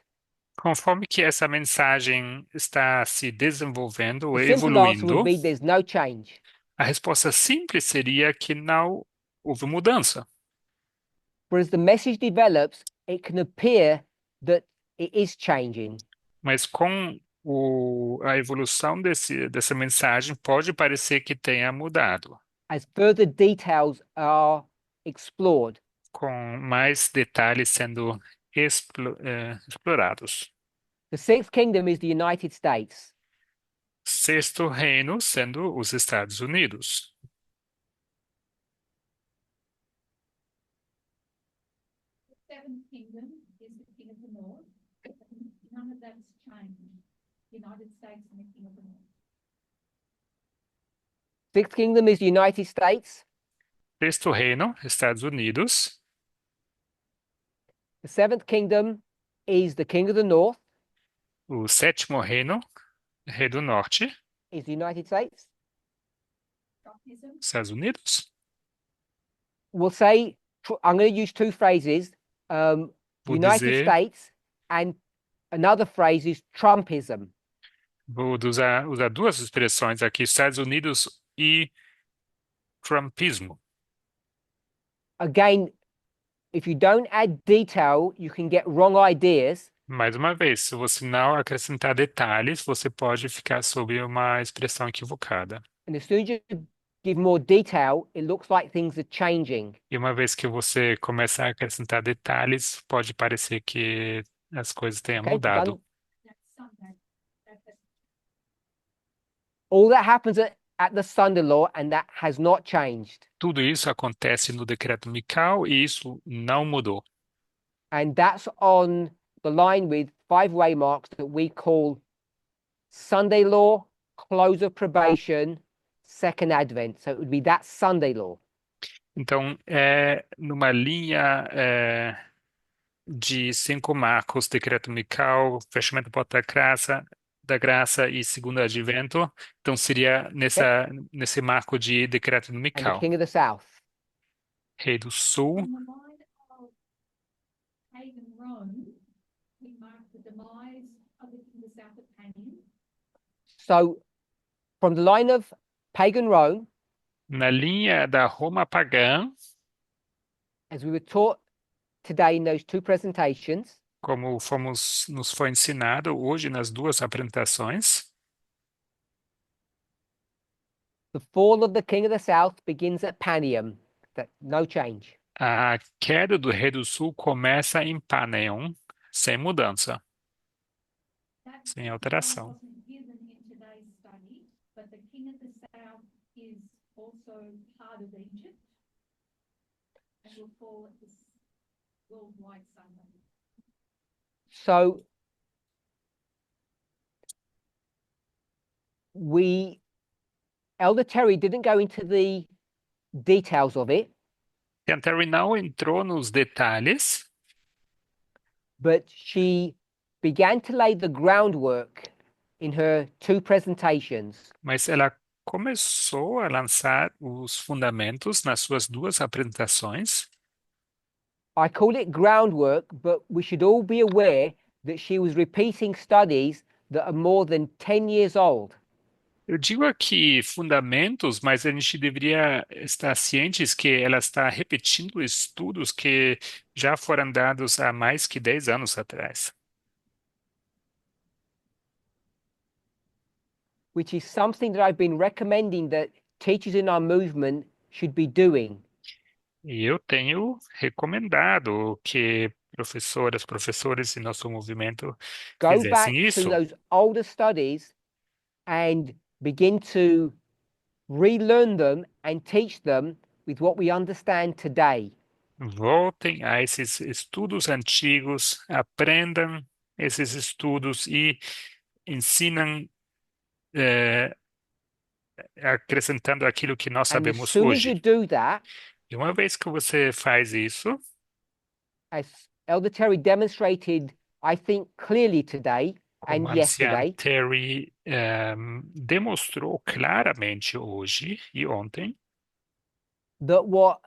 Conforme que essa mensagem está se desenvolvendo ou the simple answer evoluindo, would be there's no change. a resposta simples seria que não houve mudança. But as the message develops, it can appear that it is changing. Mas com a evolução dessa mensagem, pode parecer que tenha mudado, As further details are explored. com mais detalhes sendo explorados. The sixth kingdom is the United States. Sexto reino sendo os Estados Unidos. The seventh kingdom is the king of the north. None of that's changed. United States and the king of the north. Sixth kingdom is the United States. Sexto reino, Estados Unidos. The seventh kingdom is the king of the north, O sétimo reino, rei do norte, is the United States. Trumpism. Estados Unidos. We'll say, I'm going to use two phrases, Vou United dizer, States, and another phrase is Trumpism. vou usar duas expressões aqui, Estados Unidos e Trumpismo. Again, if you don't add detail, you can get wrong ideas. Mais uma vez, se você não acrescentar detalhes, você pode ficar sob uma expressão equivocada. And as soon as you give more detail, it looks like things are changing. E uma vez que você começa a acrescentar detalhes, pode parecer que as coisas tenham Okay, mudado. done. That's Sunday. That's All that happens at the Sunday law, and that has not changed. Tudo isso acontece no decreto Mical e isso não mudou. And that's on the line with 5 waymarks that we call Sunday law, close of probation, second advent. So it would be that Sunday law. Então, é numa linha de 5 marcos, decreto Mical, fechamento da graça e segundo advento. Então, seria nesse marco de decreto And the Mical. king of the south. Rei do Sul, on the line of pagan Rome, we mark the demise of the king of the south of Panion. So from the line of pagan Rome, na linha da Roma pagã, as we were taught today in those two presentations, como nos foi ensinado hoje nas duas apresentações, the fall of the king of the south begins at Panium. That no change. a queda do rei do sul começa em Paneon, sem mudança, That sem alteração. wasn't given in today's study, but the king of the south is also part of Egypt and will fall at this worldwide Sunday. So Elder Terry didn't go into the details of it, E Terry não entrou nos detalhes, but she began to lay the groundwork in her two presentations. mas ela começou a lançar os fundamentos nas suas duas apresentações. I call it groundwork, but we should all be aware that she was repeating studies that are more than 10 years old. Eu digo aqui fundamentos, mas a gente deveria estar cientes que ela está repetindo estudos que já foram dados há mais que 10 anos atrás. which is something that I've been recommending that teachers in our movement should be doing. E eu tenho recomendado que professoras, professores em nosso movimento Go fizessem back to isso. those older studies and begin to relearn them and teach them with what we understand today. Voltem a esses estudos antigos, aprendam esses estudos e ensinam, eh, acrescentando aquilo que nós And as sabemos soon as you hoje. do that, E uma vez que você faz isso, as Elder Terry demonstrated, I think clearly today como and a anciã yesterday, Terry, demonstrou claramente hoje e ontem, that what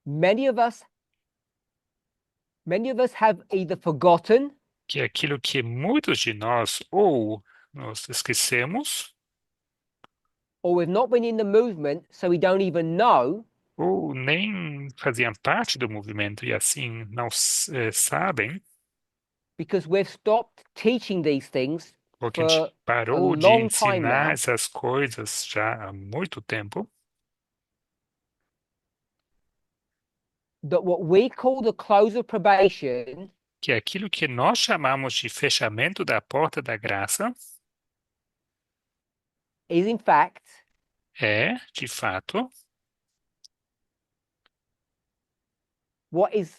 many of us have either forgotten que aquilo que muitos de nós ou nós esquecemos, or we've not been in the movement, so we don't even know, ou nem faziam parte do movimento e assim não sabem, because we've stopped teaching these things porque a gente for a parou de long time ensinar now, essas coisas já há muito tempo, that what we call the close of probation que aquilo que nós chamamos de fechamento da porta da graça is in fact é, de fato, what is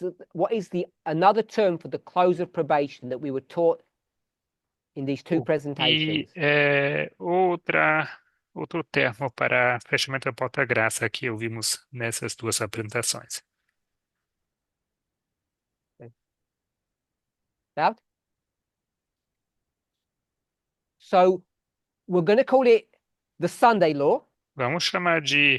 the another term for the close of probation that we were taught in these two o que presentations. é outro termo para fechamento da porta da graça que ouvimos nessas duas apresentações. Now, so we're going to call it the Sunday law, Vamos chamar de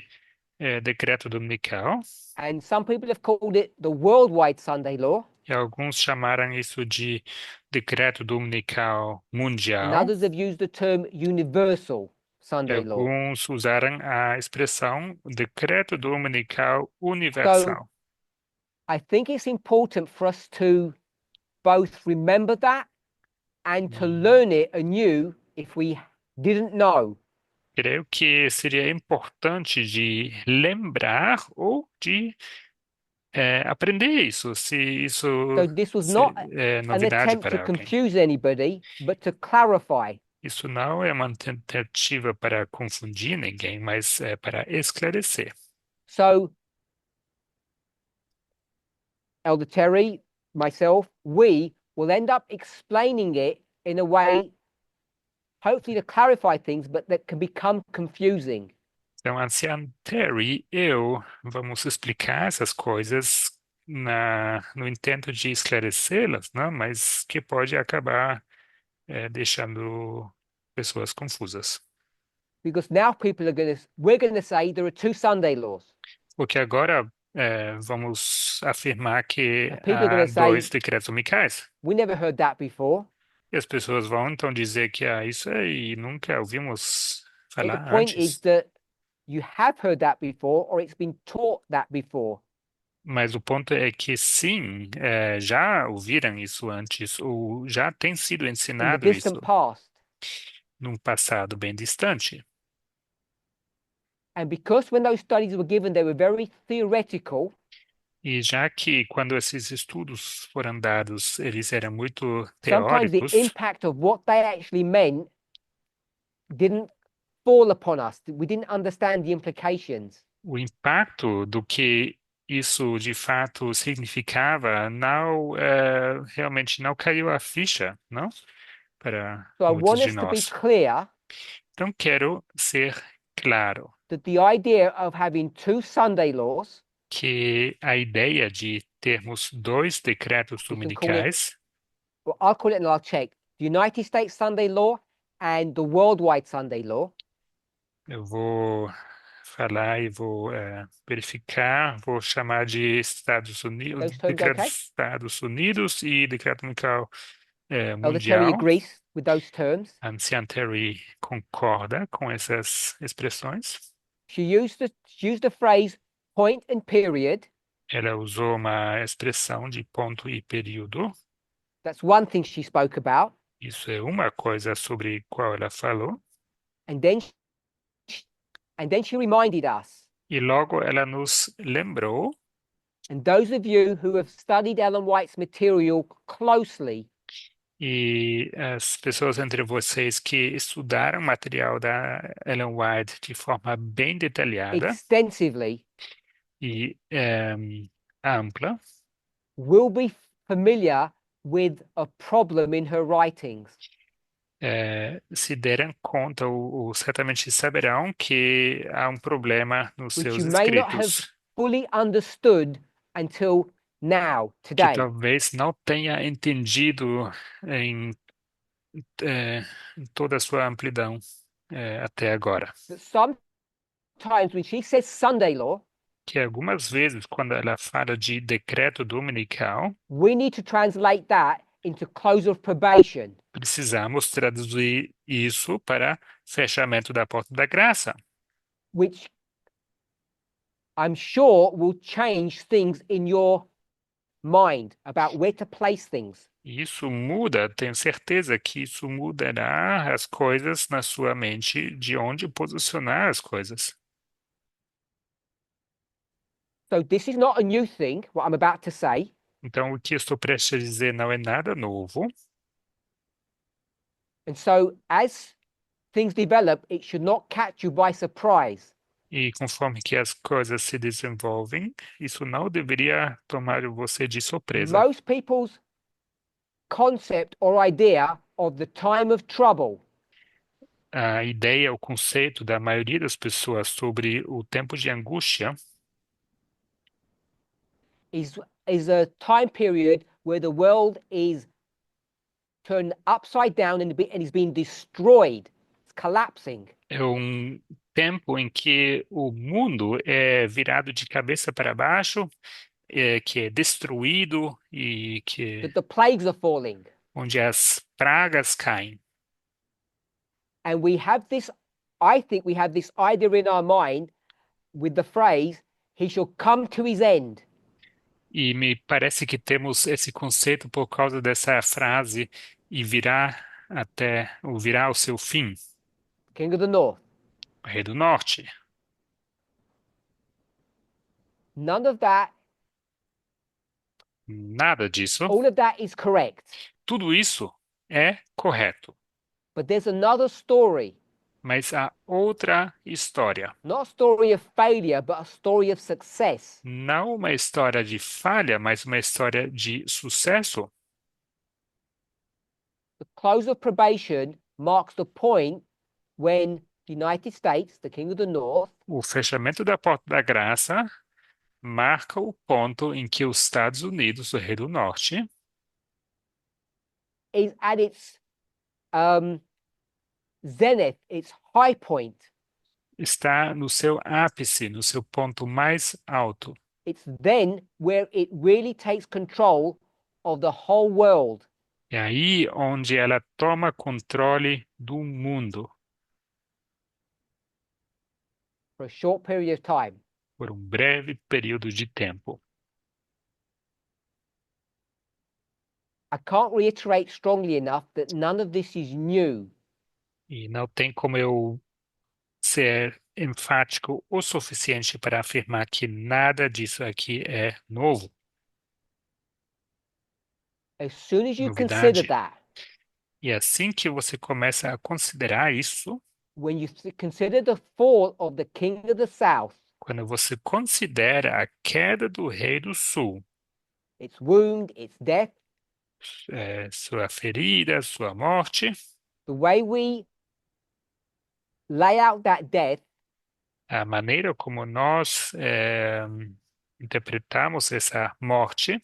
decreto dominical, and some people have called it the worldwide Sunday law, e alguns chamaram isso de decreto dominical and mundial, others have used the term universal e Sunday law. alguns usaram a expressão decreto dominical So universal. I think it's important for us to both remember that and to learn it anew if we didn't know. Creio que seria importante de lembrar ou de aprender isso, se isso So this was not é an novidade attempt to para alguém. confuse anybody, but to clarify. Isso não é uma tentativa para confundir ninguém, mas é para esclarecer. So Elder Terry, myself, we will end up explaining it in a way, hopefully to clarify things, but that can become confusing. Então, ancião Terry e eu vamos explicar essas coisas no intento de esclarecê-las, né? Mas que pode acabar deixando pessoas confusas. Because now we're going to say there are two Sunday laws. Porque agora vamos afirmar que And people are há going to dois say, decretos domicais. we never heard that before. E as pessoas vão então dizer que isso aí nunca ouvimos But the falar point is antes. that you have heard that before, or it's been taught that before. Mas o ponto é que sim, já ouviram isso antes, ou já tem sido In the ensinado distant isso past. num passado bem distante. And because when those studies were given, they were very theoretical, E já que quando esses estudos foram dados, eles eram muito sometimes the teóricos, impact of what they actually meant didn't fall upon us. We didn't understand the implications. o impacto do que isso de fato significava não realmente não caiu a ficha, não? Para So I muitos want de us to be nós. clear Então quero ser claro that the idea of having two Sunday laws, que a ideia de termos dois decretos you can call it, dominicais, well, I'll call it and I'll check, the United States Sunday law and the worldwide Sunday law. eu vou falar e vou verificar, vou chamar de Estados Unidos, Those terms decreto okay? dos Estados Unidos e decreto dominical Elder Terry mundial. agrees with those terms. A anciã Terry concorda com essas expressões. She used the phrase point and period. Ela usou uma expressão de ponto e período. That's one thing she spoke about. Isso é uma coisa sobre qual ela falou. And then she reminded us. E logo ela nos lembrou, And those of you who have studied Ellen White's material closely e as pessoas entre vocês que estudaram o material da Ellen White de forma bem detalhada extensively e ampla, will be familiar with a problem in her writings, se deram conta ou certamente saberão que há um problema nos which seus you may not have escritos, fully understood until now, que today. talvez não tenha entendido em, em toda a sua amplidão até agora. That sometimes when she says Sunday law, Que algumas vezes, quando ela fala de decreto dominical, we need to translate that into close of probation, precisamos traduzir isso para fechamento da porta da graça, which I'm sure will change things in your mind about where to place things. E isso muda, tenho certeza que isso mudará as coisas na sua mente, de onde posicionar as coisas. So this is not a new thing, what I'm about to say. Então, o que estou prestes a dizer não é nada novo. And so as things develop, it should not catch you by surprise. E conforme que as coisas se desenvolvem, isso não deveria tomar você de surpresa. Most people's concept or idea of the time of trouble A ideia, o conceito da maioria das pessoas sobre o tempo de angústia is a time period where the world is turned upside down and is being destroyed. It's collapsing. é um tempo em que o mundo é virado de cabeça para baixo, que é destruído e That the plagues are falling. onde as pragas caem. And we have this, I think we have this idea in our mind with the phrase, he shall come to his end. E me parece que temos esse conceito por causa dessa frase e virá ao seu fim, King of the North. o Rei do Norte. None of that, Nada disso. all of that is correct. Tudo isso é correto. But there's another story, Mas há outra história. not a story of failure, but a story of success. Não uma história de falha, mas uma história de sucesso. The close of probation marks the point when the United States, the King of the North, O fechamento da porta da graça marca o ponto em que os Estados Unidos, o Rei do Norte, is at its zenith, its high point. está no seu ápice, no seu ponto mais alto. It's then where it really takes control of the whole world. É aí onde ela toma controle do mundo For a short period of time. por um breve período de tempo. I can't reiterate strongly enough that none of this is new. E não tem como eu ser enfático o suficiente para afirmar que nada disso aqui é novo, As soon as you novidade. consider that, E assim que você começa a considerar isso, when you consider the fall of the King of the South, quando você considera a queda do Rei do Sul, its wound, its death, sua ferida, sua morte, the way we lay out that death a maneira como nós interpretamos essa morte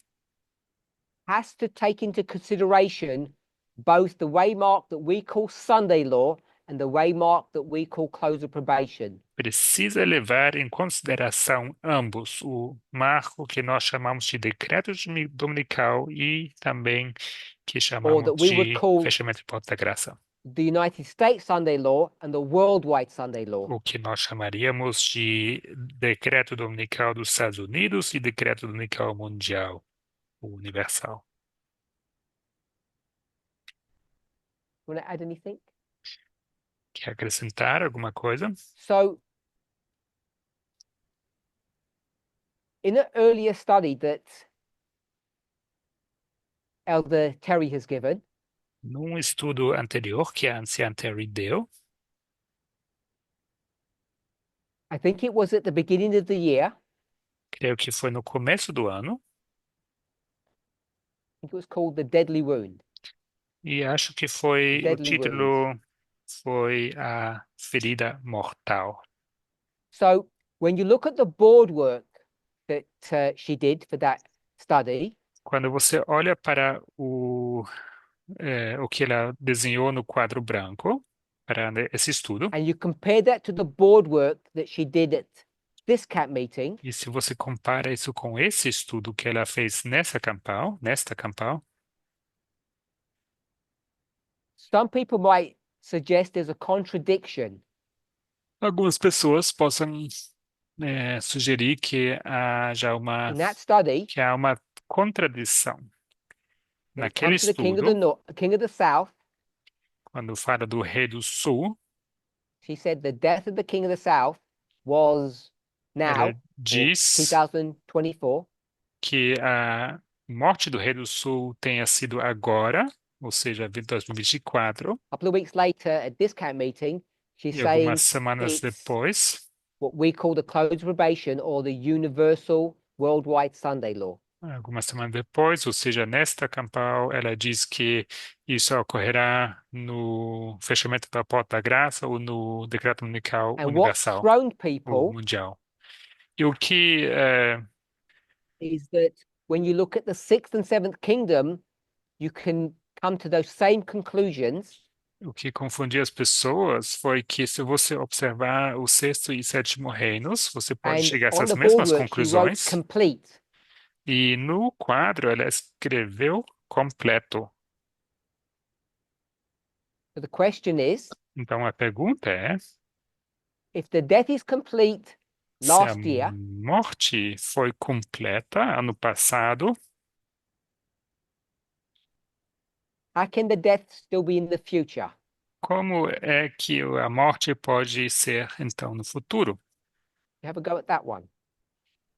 has to take into consideration both the waymark that we call Sunday law and the waymark that we call close of probation. precisa levar em consideração ambos, o marco que nós chamamos de decreto dominical e também que or chamamos that we would de call fechamento de porta da graça, the United States Sunday Law and the Worldwide Sunday Law. o que nós chamaríamos de decreto dominical dos Estados Unidos e decreto dominical mundial, ou universal. Want to add anything? Quer acrescentar alguma coisa? So, in an earlier study that Elder Terry has given, Num estudo anterior que a anciã Terry deu, I think it was at the beginning of the year, creio que foi no começo do ano, I think it was called The Deadly Wound. e acho que foi, o Deadly título foi A Ferida Mortal. So, when you look at the board work that she did for that study, Quando você olha para o que ela desenhou no quadro branco, para esse estudo, and you compare that to the board work that she did at this CAP meeting, e se você compara isso com esse estudo que ela fez nesta campal, some people might suggest there's a contradiction. algumas pessoas possam sugerir In that study, que há uma contradição when it naquele comes to the king of estudo, the king of the south, quando fala do rei do sul, she said the death of the king of the south was now, ela or diz 2024, que a morte do rei do sul tenha sido agora, ou seja, 2024, a couple of weeks later at this CAP meeting, she's e saying algumas semanas it's depois, what we call the close of probation or the universal worldwide Sunday law. algumas semanas depois, ou seja, nesta campal, ela diz que isso ocorrerá no fechamento da porta da graça ou no decreto dominical And what's universal thrown ou people mundial. E o que is that when you look at the sixth and seventh kingdom, you can come to those same conclusions. O que confundiu as pessoas foi que, se você observar o sexto e sétimo reinos, você pode And chegar a on essas the board mesmas work, she wrote conclusões. complete. E no quadro ela escreveu completo. So the question is, Então a pergunta é: if the death is complete se a last year, morte foi completa ano passado, how can the death still be in the future? como é que a morte pode ser então no futuro? You have a go at that one.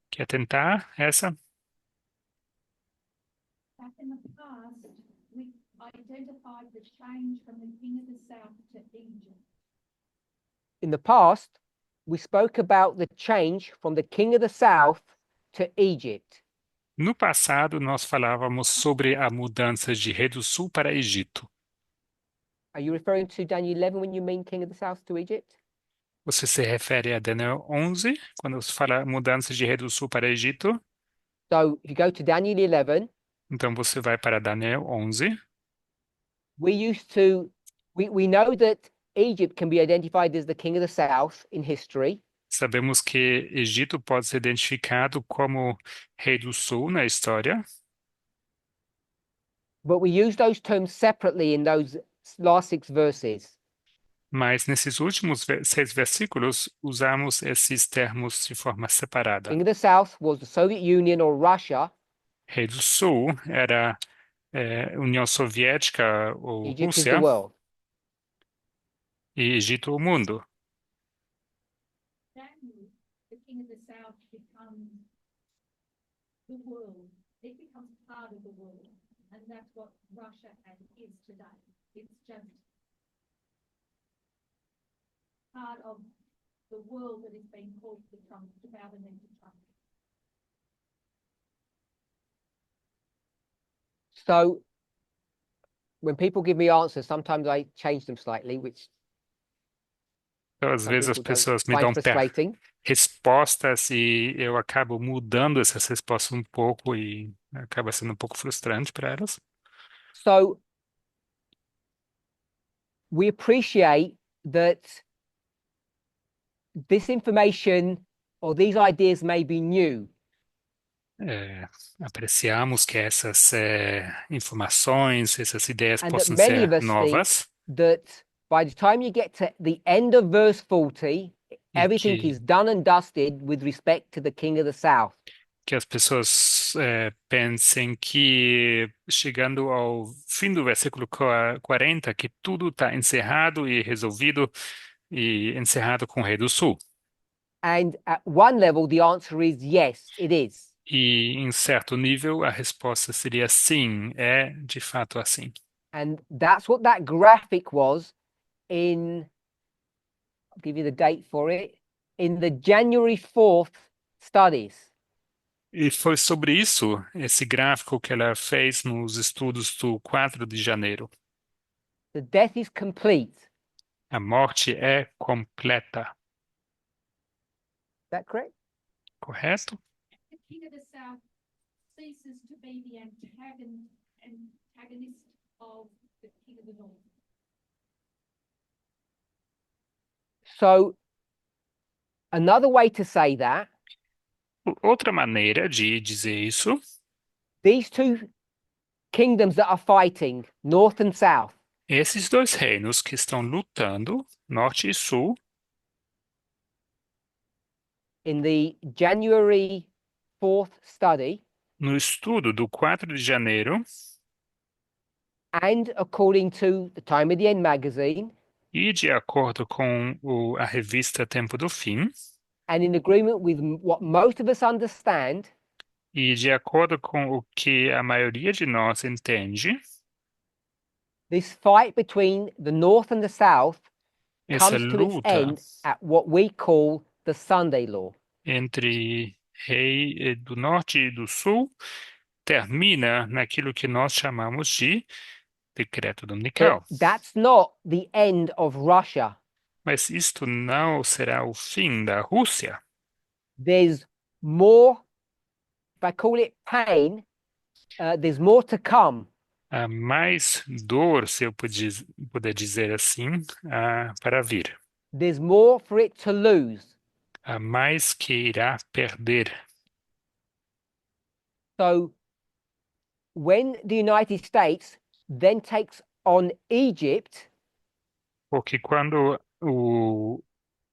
Quer tentar essa? Back in the past, we identified the change from the king of the south to Egypt. In the past, we spoke about the change from the king of the south to Egypt. No passado, nós falávamos sobre a mudança de rei do sul para Egito. Are you referring to Daniel 11 when you mean king of the south to Egypt? Você se refere a Daniel 11, quando se fala mudança de rei do sul para Egito? So if you go to Daniel 11, Então você vai para Daniel 11. we know that Egypt can be identified as the king of the south in history, Sabemos que Egito pode ser identificado como rei do sul na história, but we use those terms separately in those last 6 verses. mas nesses últimos 6 versículos usamos esses termos de forma separada. King of the south was the Soviet Union or Russia, Rei do sul era União Soviética ou Egypt is the Rússia, world. e Egito o mundo. Daniel, the king of the south, becomes the world. It becomes part of the world. And that's what Russia is today. It's just part of the world that is being called to Trump, to bow the knee to Trump. So when people give me answers, sometimes I change them slightly, which Então, às some vezes as people don't pessoas me find dão frustrating. respostas e eu acabo mudando essas respostas um pouco e acaba sendo um pouco frustrante para elas. So we appreciate that this information or these ideas may be new, apreciamos que essas informações, essas ideias And that possam many of ser us think novas that by the time you get to the end of verse 40, e everything is done and dusted with respect to the king of the south. que as pessoas pensem que, chegando ao fim do versículo 40, que tudo está encerrado e resolvido e encerrado com o Rei do Sul. And at one level, the answer is yes, it is. E, em certo nível, a resposta seria sim, é de fato assim. And that's what that graphic was in, I'll give you the date for it, in the January 4th studies. E foi sobre isso, esse gráfico que ela fez nos estudos do 4 de janeiro. The death is complete. Is A morte é completa, that correct? correto? The king of the south ceases to be the antagonist of the king of the north. So, another way to say that, Outra maneira de dizer isso, these two kingdoms that are fighting, north and south, esses dois reinos que estão lutando, norte e sul, in the January 4th study, no estudo do 4 de janeiro, and according to the Time of the End magazine, e de acordo com a revista Tempo do Fim, and in agreement with what most of us understand, e de acordo com o que a maioria de nós entende, this fight between the north and the south essa comes to its luta end at what we call the Sunday law. entre rei do norte e do sul termina naquilo que nós chamamos de decreto But dominical. that's not the end of Russia. Mas isto não será o fim da Rússia. There's more, if I call it pain, there's more to come. Há mais dor, se eu puder dizer assim, para vir. There's more for it to lose. Há mais que irá perder. So when the United States then takes on Egypt, Porque quando os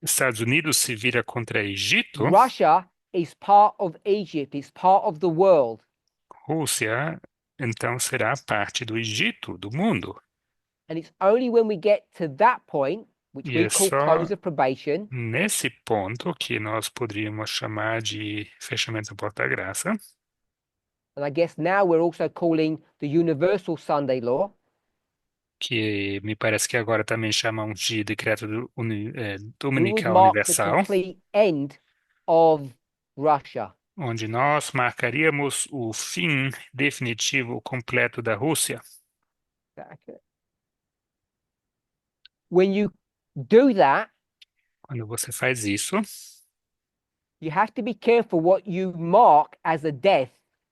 Estados Unidos se vira contra Egito, Russia is part of Egypt, it's part of the world. Rússia então será parte do Egito, do mundo. And it's only when we get to that point, which E we é call só close of probation, nesse ponto que nós poderíamos chamar de fechamento da porta da graça, and I guess now we're also calling the Universal Sunday Law, que me parece que agora também chamam de decreto we would dominical mark the universal, complete end of Russia. onde nós marcaríamos o fim definitivo completo da Rússia. Is that accurate? When you do that, Quando você faz isso, you have to be careful what you mark as a death,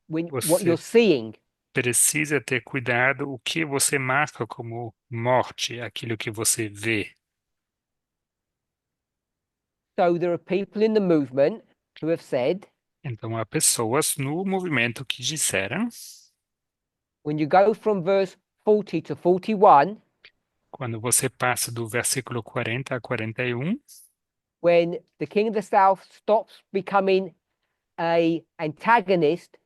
what você you're seeing. precisa ter cuidado o que você marca como morte, aquilo que você vê. So there are people in the movement who have said, Então, há pessoas no movimento que disseram, when you go from verse 40 to 41, quando você passa do versículo 40 a 41, when the king of the south stops becoming a antagonist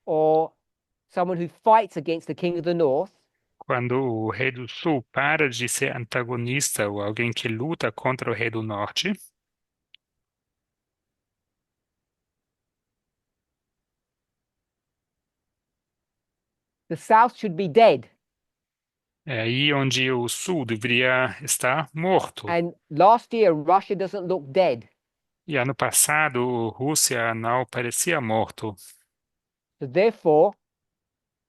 or someone who fights against the king of the north, quando o rei do sul para de ser antagonista ou alguém que luta contra o rei do norte, the south should be dead. é aí onde o sul deveria estar morto. And last year, Russia doesn't look dead. E ano passado, a Rússia não parecia morto. So therefore,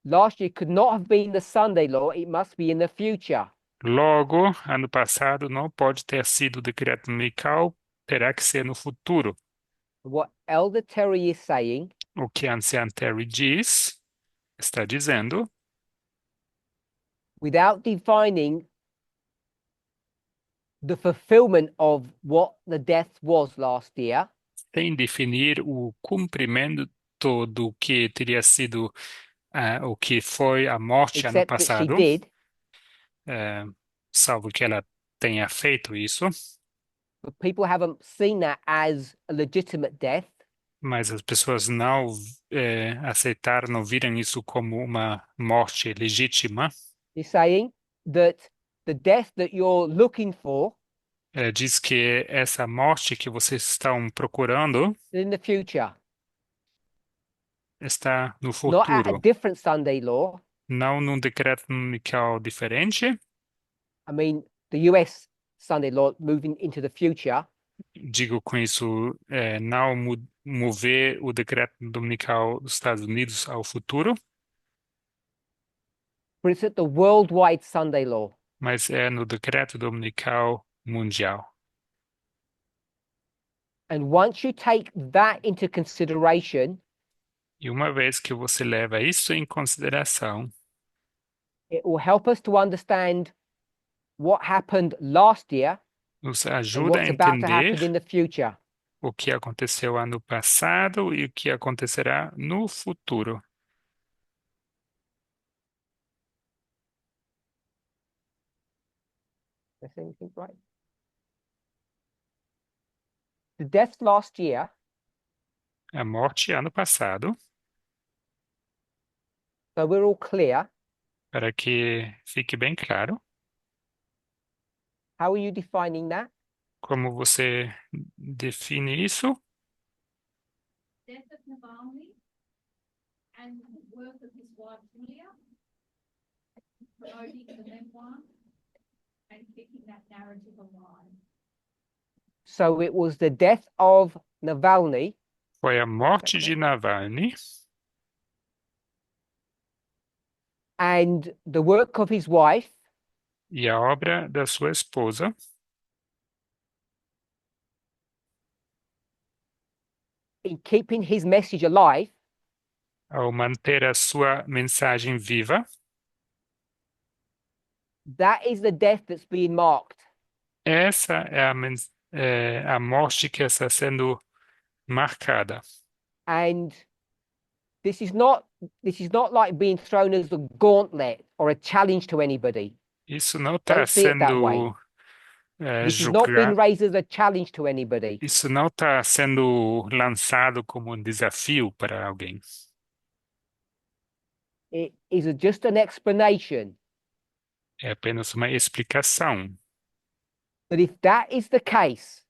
last year could not have been the Sunday law, it must be in the future. Logo, ano passado não pode ter sido decreto dominical, terá que ser no futuro. What Elder Terry is saying, O que a anciã Terry está dizendo, without defining the fulfillment of what the death was last year, sem definir o cumprimento relato do que teria sido o que foi a morte ano except that she passado, did. eh, salvo que ela tenha feito isso, But people haven't seen that as a legitimate death. mas as pessoas não aceitaram, não viram isso como uma morte legítima. He's saying that the death that you're looking for Ela diz que essa morte que vocês estão procurando is in the future, está no not at a futuro, different Sunday law. não num decreto dominical diferente. I mean, the US Sunday law moving into the future, Digo com isso, não mover o decreto dominical dos Estados Unidos ao futuro, but it's at the worldwide Sunday law. mas é no decreto dominical mundial. And once you take that into consideration, E uma vez que você leva isso em consideração, it will help us to understand what happened last year nos and ajuda a what's about to happen entender in the future. o que aconteceu ano passado e o que acontecerá no futuro. Did I say anything right? The deaths last year, A morte ano passado, so we're all clear. para que fique bem claro, How are you defining that? como você define isso? Death of Navalny and the work of his wife Julia, promoting the memoir and keeping that narrative alive. So it was the death of Navalny Foi a morte de Navalny and the work of his wife e a obra da sua esposa in keeping his message alive ao manter a sua mensagem viva. that is the death that's being marked. Essa é a morte que está sendo marcada. And this is not like being thrown as a gauntlet or a challenge to anybody. Isso não está Don't see it that way. sendo This is not being julgado. raised as a challenge to anybody. Isso não está sendo lançado como um desafio para alguém. It is just an explanation É apenas uma explicação. that if that is the case,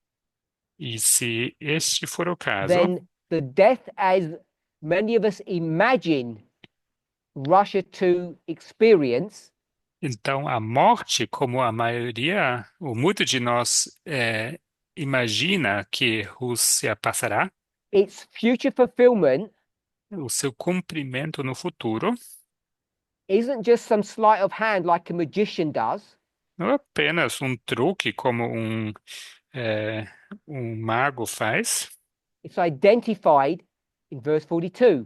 E se este for o caso, then the death as many of us imagine Russia to experience então a morte, como a maioria, ou muito de nós imagina que Rússia passará, its future fulfillment o seu cumprimento no futuro, isn't just some sleight of hand like a magician does. não é apenas um truque como um mago faz, It's identified in verse 42.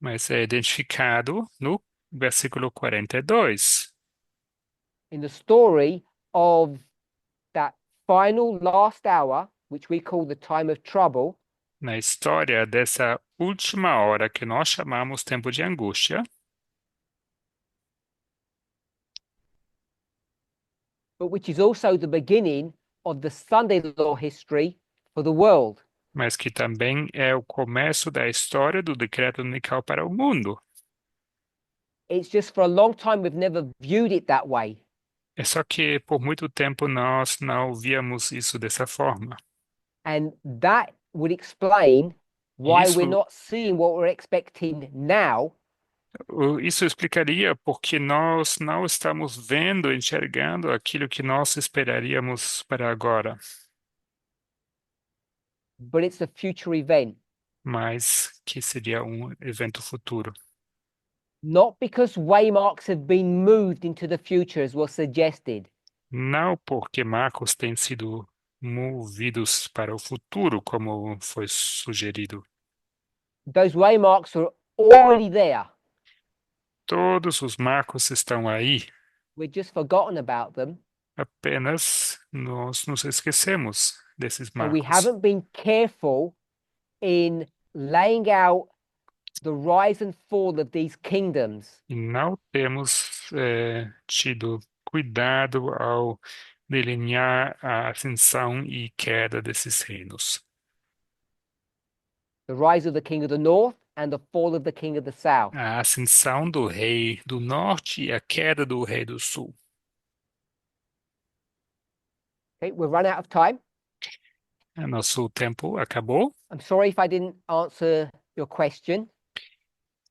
mas é identificado no versículo 42, In the story of that final last hour, which we call the time of trouble, na história dessa última hora que nós chamamos tempo de angústia, but which is also the beginning of the Sunday law history for the world. mas que também é o começo da história do decreto dominical para o mundo. It's just for a long time we've never viewed it that way. É só que por muito tempo nós não víamos isso dessa forma. And that would explain why Isso- we're not seeing what we're expecting now, Isso explicaria porque nós não estamos vendo, enxergando aquilo que nós esperaríamos para agora, but it's a future event. mas que seria um evento futuro. Not because waymarks have been moved into the future, as was suggested, Não porque marcos têm sido movidos para o futuro, como foi sugerido. those waymarks are already there. Todos os marcos estão aí, We've just forgotten about them. apenas nós nos esquecemos desses So we marcos. haven't been careful in laying out the rise and fall of these kingdoms, E não temos tido cuidado ao delinear a ascensão e queda desses reinos. the rise of the king of the north and the fall of the king of the south. A ascensão do rei do norte e a queda do rei do sul. Okay, we've run out of time. Nosso tempo acabou. I'm sorry if I didn't answer your question.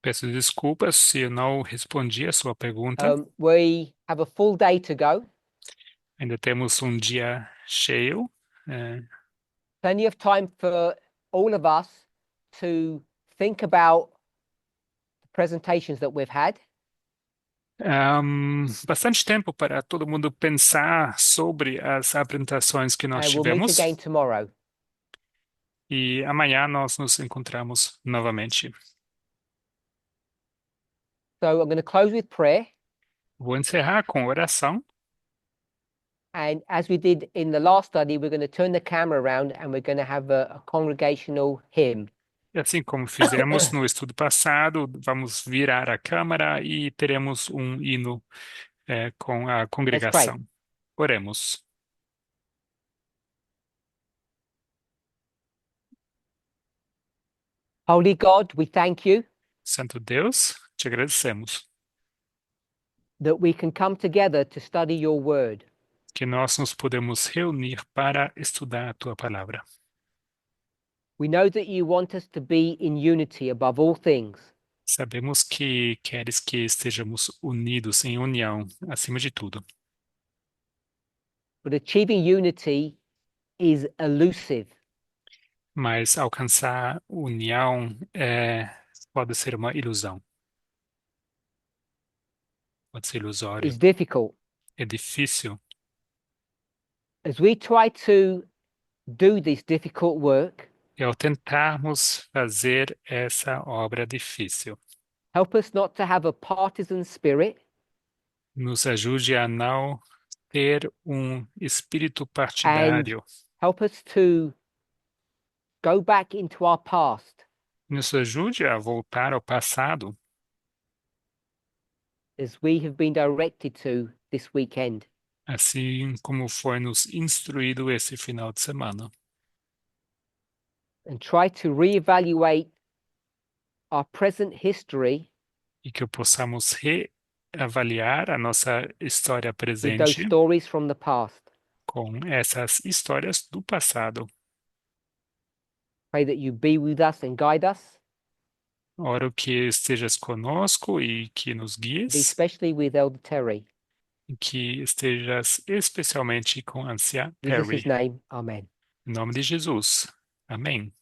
Peço desculpas se eu não respondi a sua pergunta. We have a full day to go. Ainda temos um dia cheio. Plenty of time for all of us to think about the presentations that we've had. Bastante tempo para todo mundo pensar sobre as apresentações que nós And we'll meet tivemos. again tomorrow. E amanhã nós nos encontramos novamente. So I'm going to close with prayer. Vou encerrar com oração. And as we did in the last study, we're going to turn the camera around and we're going to have a congregational hymn. E assim como fizemos no estudo passado, vamos virar a câmera e teremos um hino com a congregação. Oremos. Holy God, we thank you Santo Deus, te agradecemos that we can come together to study your word. que nós nos podemos reunir para estudar a tua palavra. We know that you want us to be in unity above all things. Sabemos que queres que estejamos unidos em união acima de tudo. But achieving unity is elusive. Mas alcançar união pode ser uma ilusão. Pode ser ilusório. Is difficult. É difícil. As we try to do this difficult work, E ao tentarmos fazer essa obra difícil, help us not to have a partisan spirit nos ajude a não ter um espírito partidário. help us to go back into our past Nos ajude a voltar ao passado, as we have been directed to this weekend. assim como foi nos instruído esse final de semana. And try to reevaluate our present history E que possamos reavaliar a nossa história with those presente stories from the past. com essas histórias do passado. Pray that you be with us and guide us, Oro que estejas conosco e que nos be guies, especially with Elder Terry. e que estejas especialmente com a anciã In Jesus' Perry. name, amen. Em nome de Jesus. Amém.